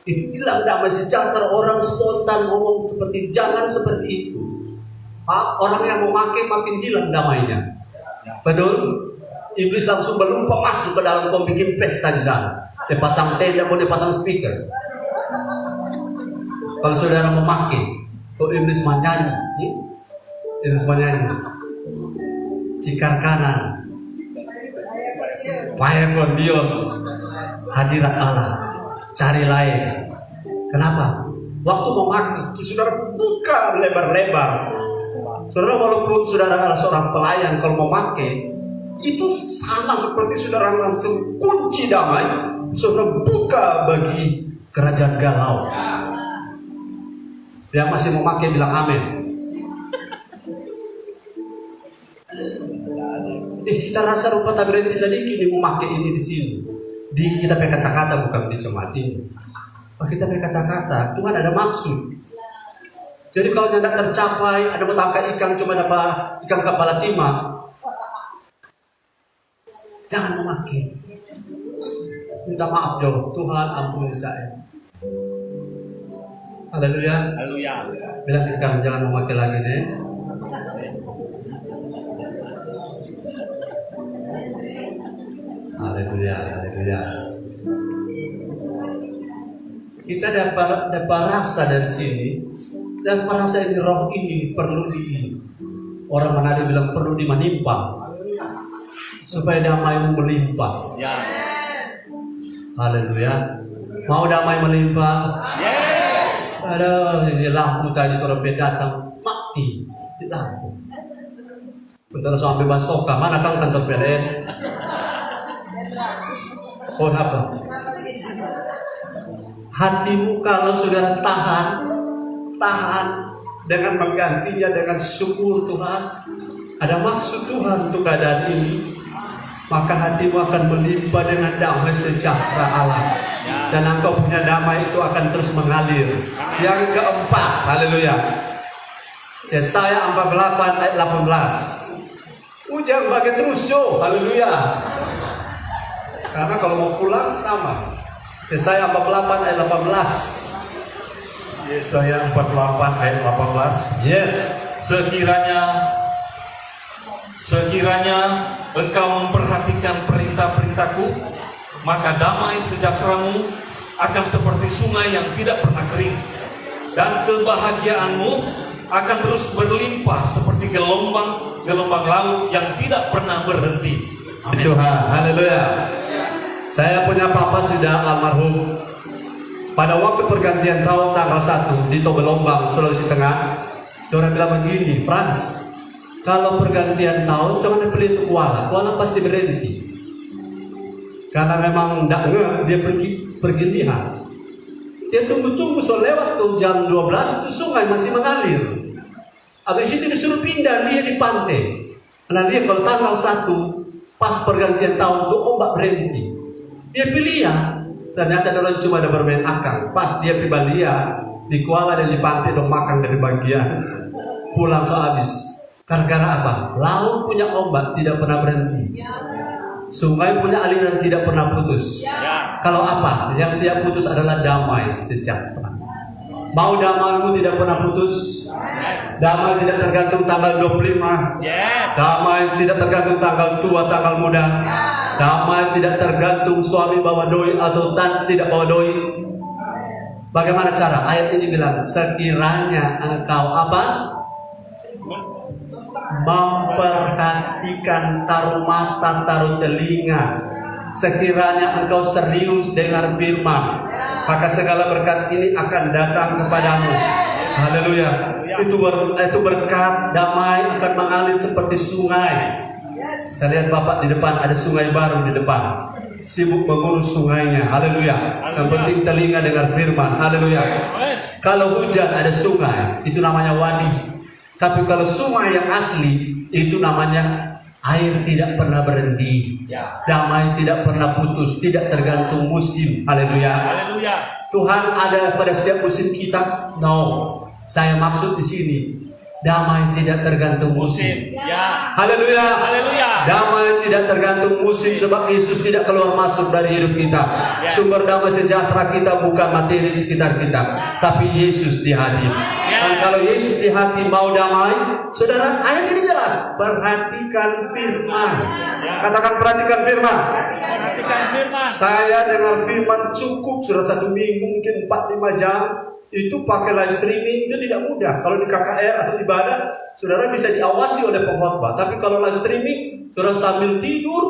Itu hilang damai sejahtera. Orang spontan ngomong seperti jangan seperti itu. Orang yang mau makin hilang damainya. Betul? Iblis langsung berlumpah masuk ke dalam, kau bikin pesta di sana. Dia pasang tenda, mau dia pasang speaker. Kalau saudara mau makin, kau iblis menyanyi. Iblis menyanyi. Cikar kanan. Fire for Dios, hadirat Allah, cari lain. Kenapa? Waktu mau mati, saudara buka lebar-lebar. Saudara walaupun saudara adalah seorang pelayan, kalau mau pakai itu sama seperti saudara langsung kunci damai, saudara buka bagi kerajaan galau. Yang masih memakai bilang amin. Kita rasa rupa tak berhenti sedikit ini memakai ini di sini. Kita pakai kata-kata bukan dicemati. Kita pakai kata-kata, Tuhan ada maksud. Jadi kalau tidak tercapai, ada bertangkap ikan cuma dapat ikan kepala timah, jangan memakai. Minta maaf jauh, Tuhan ampuni saya. Haleluya. Haleluya. Bilang ikan jangan memakai lagi nih. Haleluya, haleluya. Kita dapat rasa dari sini, dan merasa ini roh ini perlu orang Manado bilang perlu dimanimpa supaya damai melimpah. Ya. Haleluya. Mau damai melimpah? Yes. Aduh, ini lampu tadi trompet datang mati di lampu. Bentar sampai basoka, mana kang kantor PLN? Oh apa? Hatimu kalau saudara tahan dengan menggantinya dengan syukur Tuhan, ada maksud Tuhan untuk keadaan ini, maka hatimu akan melimpah dengan damai sejahtera Allah, dan engkau punya damai itu akan terus mengalir. Yang keempat, haleluya, Yesaya 48 ayat 18. Ujang bagi terus yo, haleluya. Karena kalau mau pulang sama. Yesaya 48 ayat 18. Yesaya 48 ayat 18. Yes. Sekiranya engkau memperhatikan perintah-perintahku, maka damai sejahteramu akan seperti sungai yang tidak pernah kering, dan kebahagiaanmu akan terus berlimpah seperti gelombang laut yang tidak pernah berhenti. Tuhan, haleluya. Saya punya papa sudah almarhum. Pada waktu pergantian tahun tanggal 1 di Tobelombang, Sulawesi Tengah, orang bilang begini, Frans, kalau pergantian tahun jangan beli itu kuala pasti berhenti. Karena memang tidak dia pergi lihat. Dia tunggu so lewat tuh jam 12 itu sungai masih mengalir. Habis itu disuruh pindah dia di pantai. Karena dia kalau tanggal 1 pas pergantian tahun tuh ombak berhenti. Dia pilih ya, ternyata orang cuma ada bermain akal. Pas dia pribadi ya, di kuala dan di pantai dong makan dari bagian. Pulang so habis. Karena apa? Laut punya ombak tidak pernah berhenti. Sungai punya aliran tidak pernah putus. Kalau apa? Yang tidak putus adalah damai sejahtera. Mau damaimu tidak pernah putus? Damai tidak tergantung tanggal 25. Damai tidak tergantung tanggal tua, tanggal muda. Damai tidak tergantung suami bawa doi atau tidak bawa doi. Bagaimana cara? Ayat ini bilang, sekiranya engkau apa? Memperhatikan, taruh mata, taruh telinga. Sekiranya engkau serius dengar firman, maka segala berkat ini akan datang kepadamu. Haleluya. Itu berkat damai akan mengalir seperti sungai. Saya lihat Bapak di depan ada sungai baru di depan. Sibuk mengurus sungainya. Haleluya. Yang penting telinga dengar firman. Haleluya. Kalau hujan ada sungai, itu namanya wadi. Tapi kalau sungai yang asli, itu namanya air tidak pernah berhenti. Damai tidak pernah putus, tidak tergantung musim. Haleluya. Haleluya. Tuhan ada pada setiap musim kita? No. Saya maksud di sini, damai tidak tergantung musim. Haleluya. Haleluya. Damai tidak tergantung musim, sebab Yesus tidak keluar masuk dari hidup kita. Sumber damai sejahtera kita bukan materi sekitar kita, tapi Yesus di hati. Dan kalau Yesus di hati mau damai, saudara, ayat ini jelas. Perhatikan firman. Katakan perhatikan firman. Perhatikan firman. Saya dengar firman cukup sudah 1 minggu, mungkin 4-5 jam. Itu pakai live streaming itu tidak mudah. Kalau di KKR atau ibadah, saudara bisa diawasi oleh pengkhotbah. Tapi kalau live streaming, saudara sambil tidur,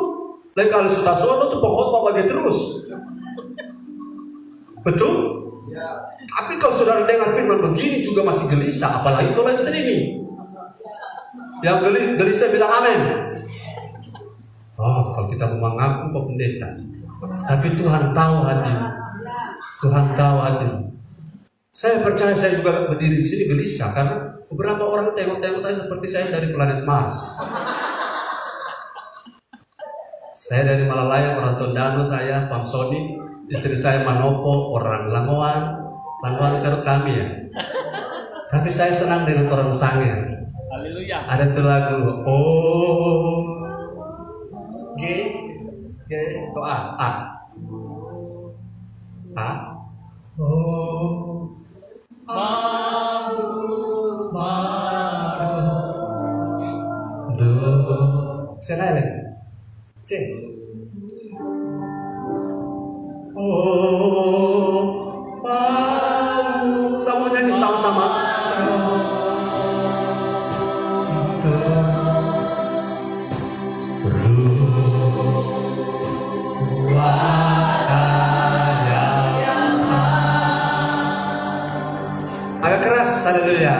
kalau sudah sono tuh pengkhotbah bagi terus. Betul? Tapi kalau saudara dengar firman begini juga masih gelisah, apalagi kalau live streaming. Yang gelisah bilang amin. Oh, kalau kita mau mengaku Pak Pendeta, tapi Tuhan tahu hati. Tuhan tahu hati. Saya percaya saya juga berdiri di sini gelisah karena beberapa orang tengok-tengok saya seperti saya dari planet Mars. Saya dari Malalaya, orang Tondano, saya Pamsoni, istri saya Manopo, orang Langoan keruk kami ya. Tapi saya senang dengan orang Sangir. Haleluya. Ada tuh lagu, oh, G, itu A, oh, saya lagi, C, oh, sama nyanyi sama-sama. Agak keras, haleluya.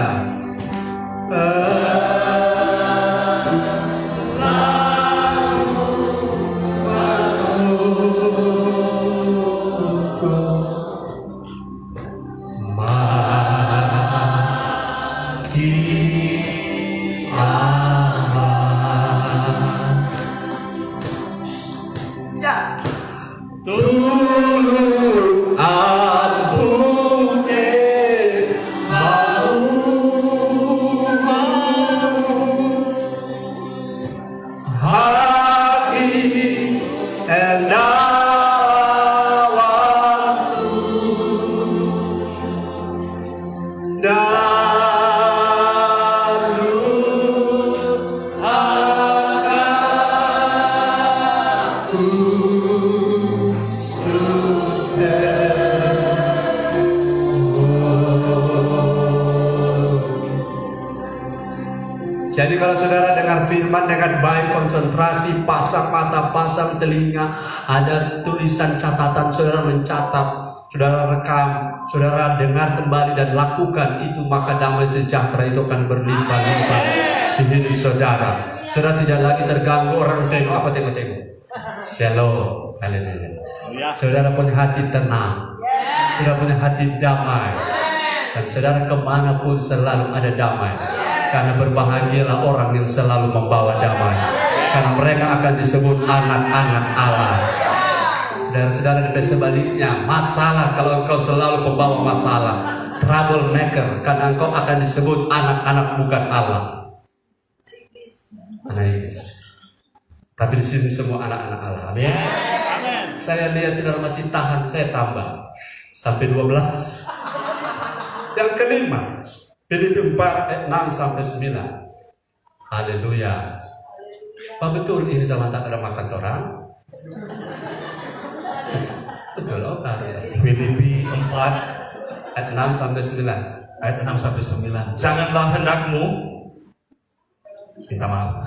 Jadi kalau saudara dengar firman dengan baik, konsentrasi, pasang mata, pasang telinga, ada tulisan catatan, saudara mencatat, saudara rekam, saudara dengar kembali dan lakukan itu, maka damai sejahtera itu akan berlimpah-limpah di hidup saudara. Saudara tidak lagi terganggu orang tengok apa tengok-tengok. Shalom, haleluya. Saudara punya hati tenang, saudara punya hati damai, dan saudara kemanapun selalu ada damai. Karena berbahagialah orang yang selalu membawa damai, karena mereka akan disebut anak-anak Allah. Saudara-saudara, dan sebaliknya, masalah kalau engkau selalu membawa masalah, troublemaker, karena engkau akan disebut anak-anak bukan Allah. Tapi di sini semua anak-anak Allah. Amin. Saya lihat saudara masih tahan, saya tambah sampai 12. Yang kelima, Filipi 4 ayat 6 sampai 9. Haleluya. Apa betul ini sama tak ada makan orang? Betul, oh karya. Filipi 4 ayat 6 sampai 9. ayat 6 sampai 9. Janganlah hendakmu, minta maaf.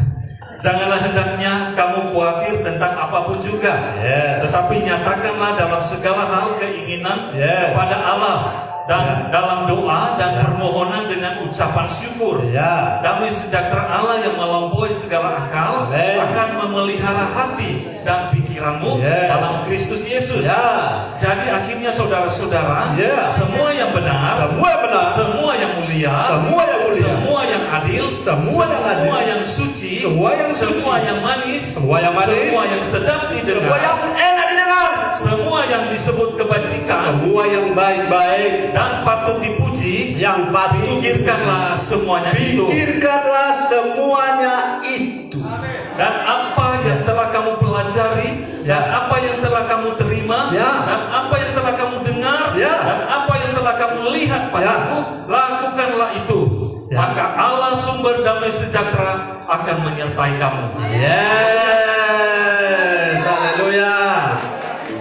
Janganlah hendaknya kamu khawatir tentang apapun juga. Tetapi nyatakanlah dalam segala hal keinginan kepada Allah, dan dalam doa dan permohonan dengan ucapan syukur. Damai sejahtera Allah yang melampaui segala akal akan memelihara hati dan pikiranmu dalam Kristus Yesus. Jadi akhirnya saudara-saudara, semua yang benar, semua yang mulia, semua yang adil, semua yang suci, semua yang manis, semua yang sedap didengar, Semua yang enak didengar, semua yang disebut kebajikan, semua yang baik-baik dan patut dipuji, yang patut pikirkanlah semuanya itu. Pikirkanlah semuanya itu. Dan apa yang telah kamu pelajari, dan apa yang telah kamu terima, dan apa yang telah kamu dengar, dan apa yang telah kamu lihat padaku, lakukanlah itu. Maka Allah sumber damai sejahtera akan menyertai kamu. Yes, haleluya.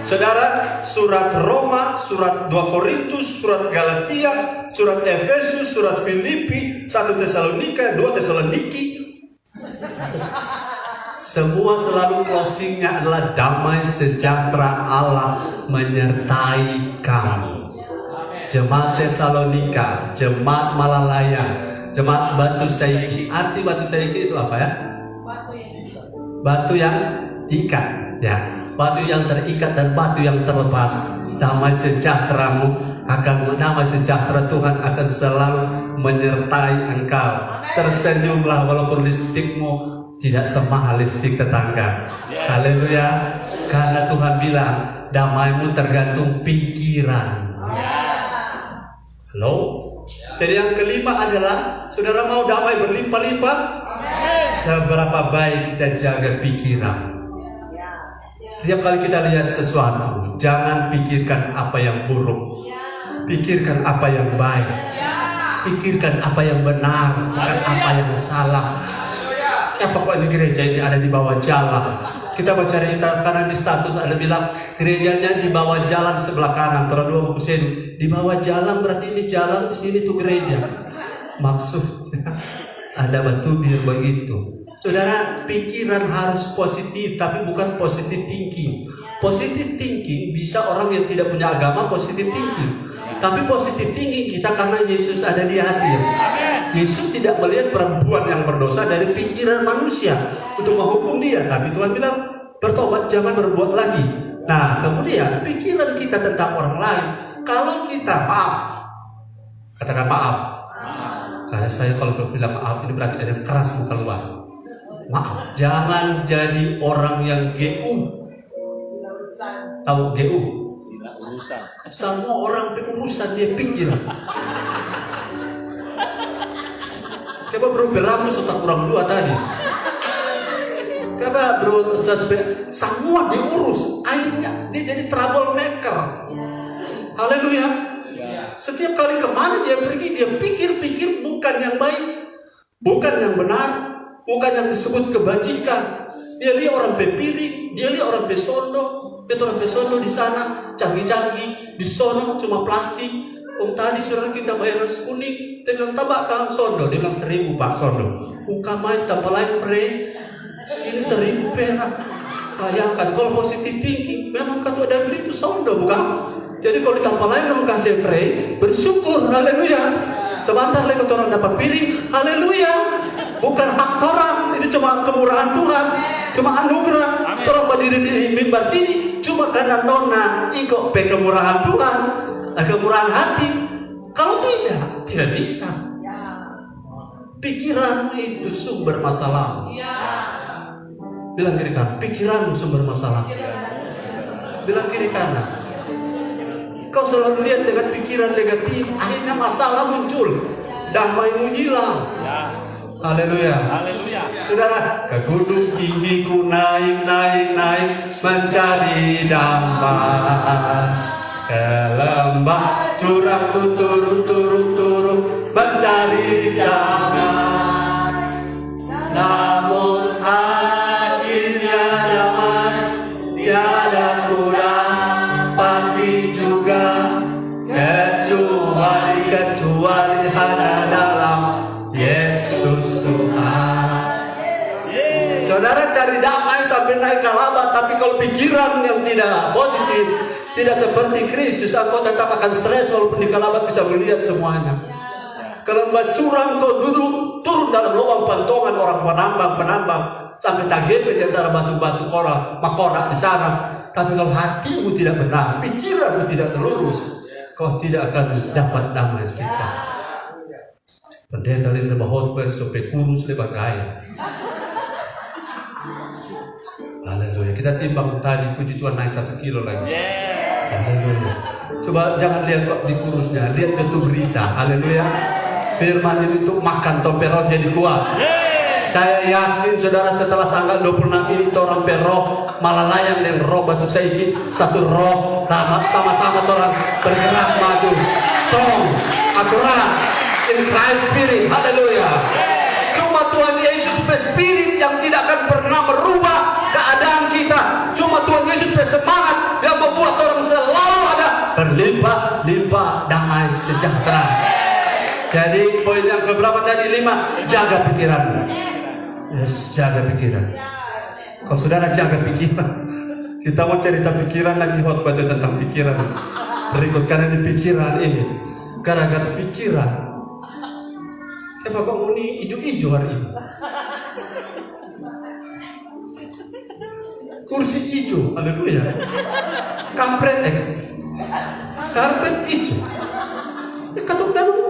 Saudara, surat Roma, surat 2 Korintus, surat Galatia, surat Efesus, surat Filipi, 1 Tesalonika, 2 Tesaloniki, semua selalu closingnya adalah damai sejahtera Allah menyertai kamu. Jemaat Tesalonika, jemaat Malalaya, jemaat Batu Saiki. Arti Batu Saiki itu apa ya? Batu yang ikat, ya. Batu yang terikat dan batu yang terlepas. damai sejahtera-Mu damai sejahtera Tuhan akan selalu menyertai engkau. Tersenyumlah walaupun lipstikmu tidak semahal lipstik tetangga. Haleluya. Karena Tuhan bilang damai-Mu tergantung pikiran. Halo. Jadi yang kelima adalah, saudara mau damai berlimpah-limpah? Seberapa baik kita jaga pikiran. Setiap kali kita lihat sesuatu, jangan pikirkan apa yang buruk. Pikirkan apa yang baik. Pikirkan apa yang benar, bukan apa yang salah. Apa kok ini gereja ini ada di bawah jalan? Kita baca cerita karena di status ada bilang gerejanya di bawah jalan sebelah kanan. Para dua buku sedu di bawah jalan, berarti ini jalan, di sini tuh gereja. Maksudnya ada batu biar begitu. Saudara, pikiran harus positif, tapi bukan positif thinking. Positif thinking bisa orang yang tidak punya agama positif thinking. Tapi positif thinking kita karena Yesus ada di hati. Yesus tidak melihat perempuan yang berdosa dari pikiran manusia untuk menghukum dia. Tapi Tuhan bilang, bertobat, jangan berbuat lagi. Nah, kemudian pikiran kita tentang orang lain. Kalau kita maaf, katakan maaf. Karena saya kalau sudah bilang maaf, ini berarti ada yang keras mau keluar. Maaf, jangan jadi orang yang GU. Tahu GU? Semua orang berurusan dia pikir. Coba bro beramu sudah kurang dua tadi. Coba bro semua diurus, akhirnya dia jadi troublemaker. Haleluya. Setiap kali kemana dia pergi, dia pikir-pikir bukan yang baik, bukan yang benar, bukan yang disebut kebajikan. Dia lihat orang bepiring, dia lihat orang besondo, orang besondo di sana canggih-canggih, di sono cuma plastik. Tadi saudara kita bayar nasi kuning, dia bilang tambah kan sondo, dia bilang 1.000 Pak sondo. Bukan main tambah lain pre, sini 1.000 perak. Bayangkan kalau positif thinking, memang kata ada beli itu sondo bukan? Jadi kalau ditambah lain memang kasih pre, bersyukur, haleluya. Sebentar lagi orang dapat piring, haleluya. Bukan hak orang, itu cuma kemurahan Tuhan, cuma anugerah. Orang berdiri di mimbar sini cuma karena nona ikut kemurahan Tuhan, kemurahan hati. Kalau tidak bisa. Pikiranmu itu sumber masalah. Bilang kiri kanan, pikiranmu sumber masalah. Bilang kiri kanan. Kau selalu lihat dengan pikiran negatif, akhirnya masalah muncul, damaimu hilang. Haleluya. Haleluya. Saudara, ke gunung tinggi ku naik mencari damai. Ke lembah curang ku turun mencari damai. Namun akhirnya damai tiada ku dapati juga, kecuali hanya dalam Yesus Tuhan. Saudara cari damai sampai naik ke lembah, tapi kalau pikiran yang tidak positif, tidak seperti Kristus, engkau tetap akan stres walaupun di kalabat bisa melihat semuanya. Kalau lembah curang kau duduk turun dalam lubang pantongan orang penambang sampai tagih di antara batu-batu makorak di sana. Tapi kalau hatimu tidak benar, pikiranmu tidak terlurus, kau tidak akan dapat damai sejahtera. Pendeta lebih hotbar sampai kurus lebih gaya. Haleluya. Kita timbang tadi, puji Tuhan naik 1 kilo lagi. Haleluya. Coba jangan lihat kok di kurusnya, lihat jatuh berita. Haleluya. Firman ini untuk makan tomperon jadi kuat. Saya yakin saudara setelah tanggal 26 ini orang peroh malah layang dan roh batu saiki satu roh sama-sama orang bergerak maju. Song akurat in Christ Spirit. Haleluya. Cuma Tuhan Yesus Spirit yang tidak akan pernah merubah keadaan kita. Cuma Tuhan Yesus semangat yang membuat orang selalu ada berlimpah-limpah damai sejahtera. Jadi poin yang keberapa tadi? 5. Jaga pikiran. Yes, jaga pikiran. Kalau saudara jaga pikiran, kita mau cerita pikiran lagi, waktu baca tentang pikiran berikut. Karena di pikiran ini, gara-gara pikiran, siapa bangun ini hijau-hijau hari ini? Kursi hijau, haleluya. Kampret, Karpet hijau. Ya kata memang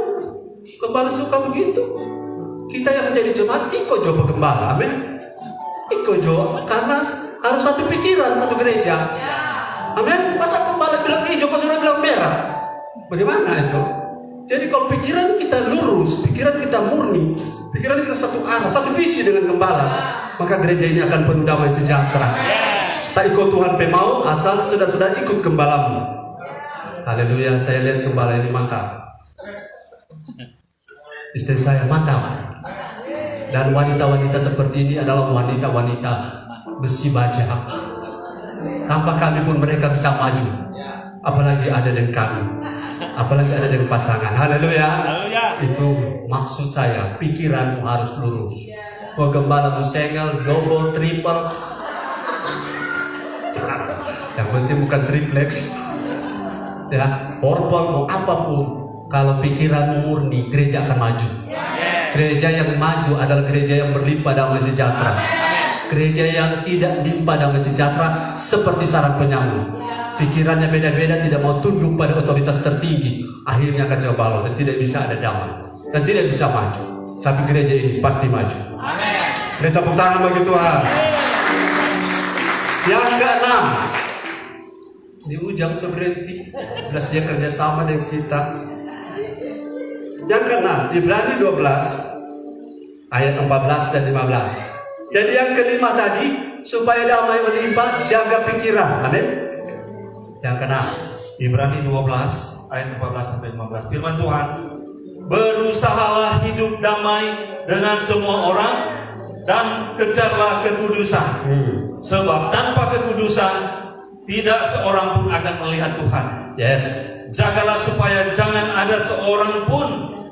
gembala suka begitu. Kita yang menjadi jemaat ikut coba gembala, amin. Ikut coba karena harus satu pikiran, satu gereja. Amin. Masa gembala bilang hijau, pas sudah bilang merah? Bagaimana itu? Jadi kalau pikiran kita lurus, pikiran kita murni, pikiran kita satu arah, satu visi dengan gembala, maka gereja ini akan penuh damai sejahtera. Tak ikut Tuhan pemau, asal sudah ikut gembalamu. Haleluya, saya lihat gembala ini mantap. Istri saya mantap. Dan wanita-wanita seperti ini adalah wanita-wanita besi baja. Tanpa kami pun mereka bisa maju. Apalagi ada dengan kami. Apalagi ada dengan pasangan. Haleluya. Itu maksud saya. Pikiranmu harus lurus. Mau gembalamu single, double, triple. Yang penting bukan triplex. Ya, purple mau apapun. Kalau pikiranmu murni, gereja akan maju. Gereja yang maju adalah gereja yang berlimpah damai sejahtera. Gereja yang tidak limpah damai sejahtera seperti sarang penyambung. Pikirannya beda-beda, tidak mau tunduk pada otoritas tertinggi, akhirnya kacau balau dan tidak bisa ada damai dan tidak bisa maju. Tapi gereja ini pasti maju. Amin. Tepuk tangan bagi Tuhan. Yang keenam, di ujang seberhenti, belas dia kerjasama dengan kita. Yang keenam, Ibrani 12 ayat 14 dan 15. Jadi yang kelima tadi, supaya damai melimpah, jaga pikiran. Amin. Yang keenam, Ibrani 12 ayat 14 sampai 15. Firman Tuhan, berusahalah hidup damai dengan semua orang dan kejarlah kekudusan. Sebab tanpa kekudusan tidak seorang pun akan melihat Tuhan. Yes. Jagalah supaya jangan ada seorang pun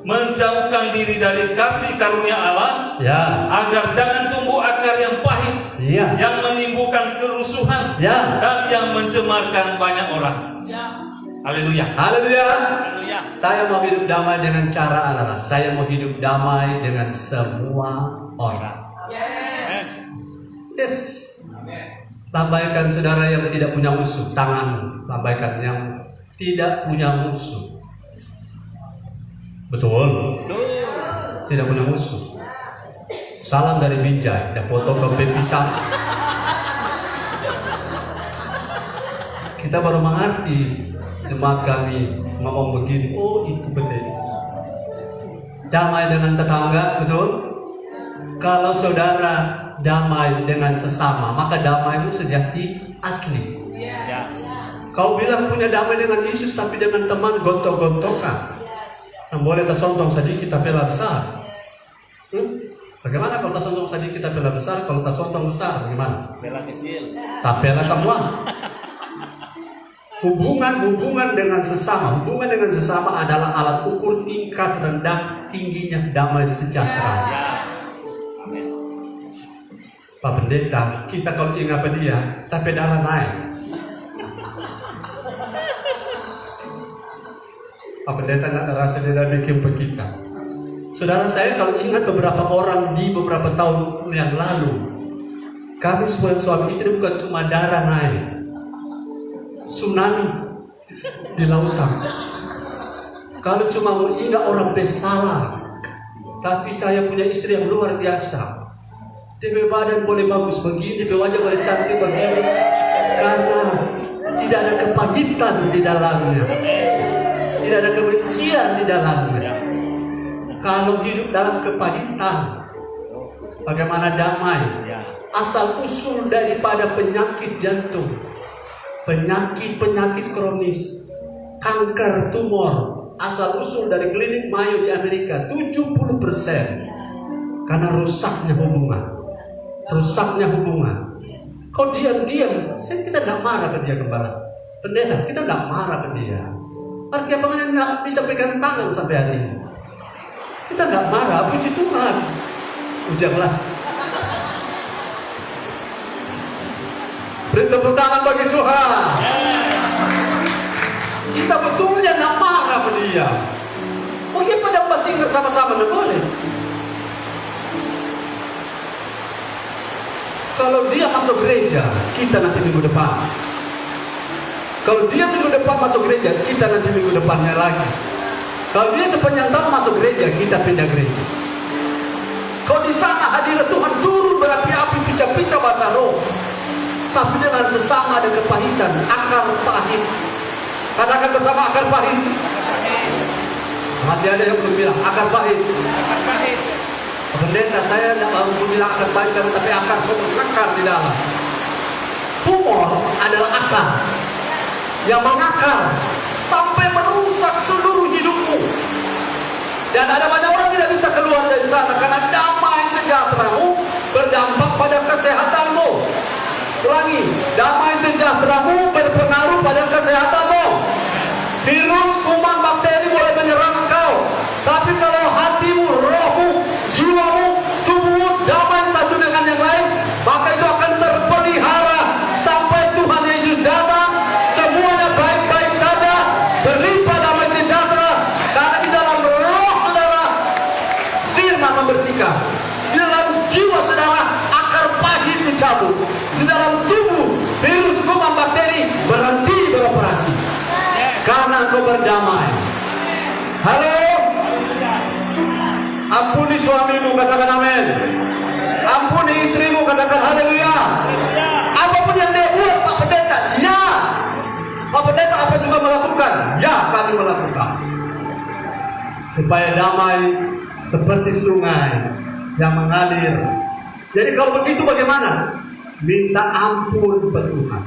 menjauhkan diri dari kasih karunia Allah, Ya. agar jangan tumbuh akar yang pahit, Ya. yang menimbulkan kerusuhan, Ya. dan yang mencemarkan banyak orang. Haleluya. Haleluya. Haleluya. Saya mau hidup damai dengan cara Allah. Saya mau hidup damai dengan semua orang. Yes. Lambaikan saudara yang tidak punya musuh, tanganmu. Lambaikan yang tidak punya musuh. Betul. Tidak punya musuh. Salam dari Binjai. Dan foto ke pisang. Kita baru mengerti. Jemaat kami ngomong begini. Oh, itu betul. Damai dengan tetangga, betul. Kalau saudara damai dengan sesama, maka damaimu sejati asli. Kau bilang punya damai dengan Yesus, tapi dengan teman gontok-gontokan. Yang boleh tersontong sedikit tapi besar. Bagaimana kalau tersontong sedikit tapi besar? Kalau tersontong besar, bagaimana? Bela kecil. Tapela semua. Hubungan dengan sesama adalah alat ukur tingkat rendah tingginya damai sejahtera. Pak Pendeta, kita kalau ingat pada dia, tapi darah naik. Pak Pendeta tidak rasa dia bikin ke kita. Saudara saya kalau ingat beberapa orang di beberapa tahun yang lalu, kami sebagai suami istri bukan cuma darah naik, tsunami di lautan. Kalau cuma mau ingat orang bersalah, tapi saya punya istri yang luar biasa. Dia badan boleh bagus begini, dia wajah boleh cantik begini, karena tidak ada kepahitan di dalamnya, tidak ada kebencian di dalamnya. Kalau hidup dalam kepahitan, bagaimana damai? Asal usul daripada penyakit jantung, penyakit kronis, kanker, tumor, asal usul dari klinik Mayo di Amerika 70% karena rusaknya hubungan. Kau diam-diam, kita tidak marah ke dia gembala. Pendeta, kita tidak marah ke dia. Artinya bagaimana tidak bisa pegang tangan sampai hari ini. Kita tidak marah, puji Tuhan. Ujarlah. Beri tepuk tangan bagi Tuhan. Kita betulnya tidak marah ke dia. Oh iya, pada pasti ingat sama-sama, tidak boleh. Kalau dia masuk gereja, kita nanti minggu depan. Kalau dia minggu depan masuk gereja, kita nanti minggu depannya lagi. Kalau dia sepanjang tahun masuk gereja, kita pindah gereja. Kalau di sana hadirat Tuhan turun berapi-api, pica-pica bahasa roh, tapi dengan sesama ada kepahitan, akar pahit. Katakan bersama, akar pahit. Masih ada yang belum bilang akar pahit. Pendeta, saya tidak mau bilang akar pahit, tapi akar mengakar di dalam. Tumor adalah akar yang mengakar sampai merusak seluruh hidupmu. Dan ada banyak orang tidak bisa keluar dari sana karena damai sejahteramu berdampak pada kesehatanmu. Ulangi, damai sejahteramu berpengaruh pada kesehatanmu. Virus, kuman, bakteri boleh menyerang engkau, tapi kalau hatimu, rohmu, jiwamu, tubuhmu damai satu dengan yang lain, maka itu akan terpelihara sampai Tuhan Yesus datang. Semuanya baik-baik saja, berlimpah damai sejahtera, karena di dalam roh saudara firman membersihkan, di dalam jiwa saudara akar pahit dicabut, di dalam tubuh virus, kuman, bakteri berhenti beroperasi karena engkau berdamai. Halo, ampuni suamimu, katakan amin. Ampuni istrimu, katakan haleluya. Apapun yang dia buat, Pak Pendeta, ya. Pak Pendeta apa juga melakukan? Ya, kami melakukan. Supaya damai seperti sungai yang mengalir. Jadi kalau begitu bagaimana? Minta ampun kepada Tuhan.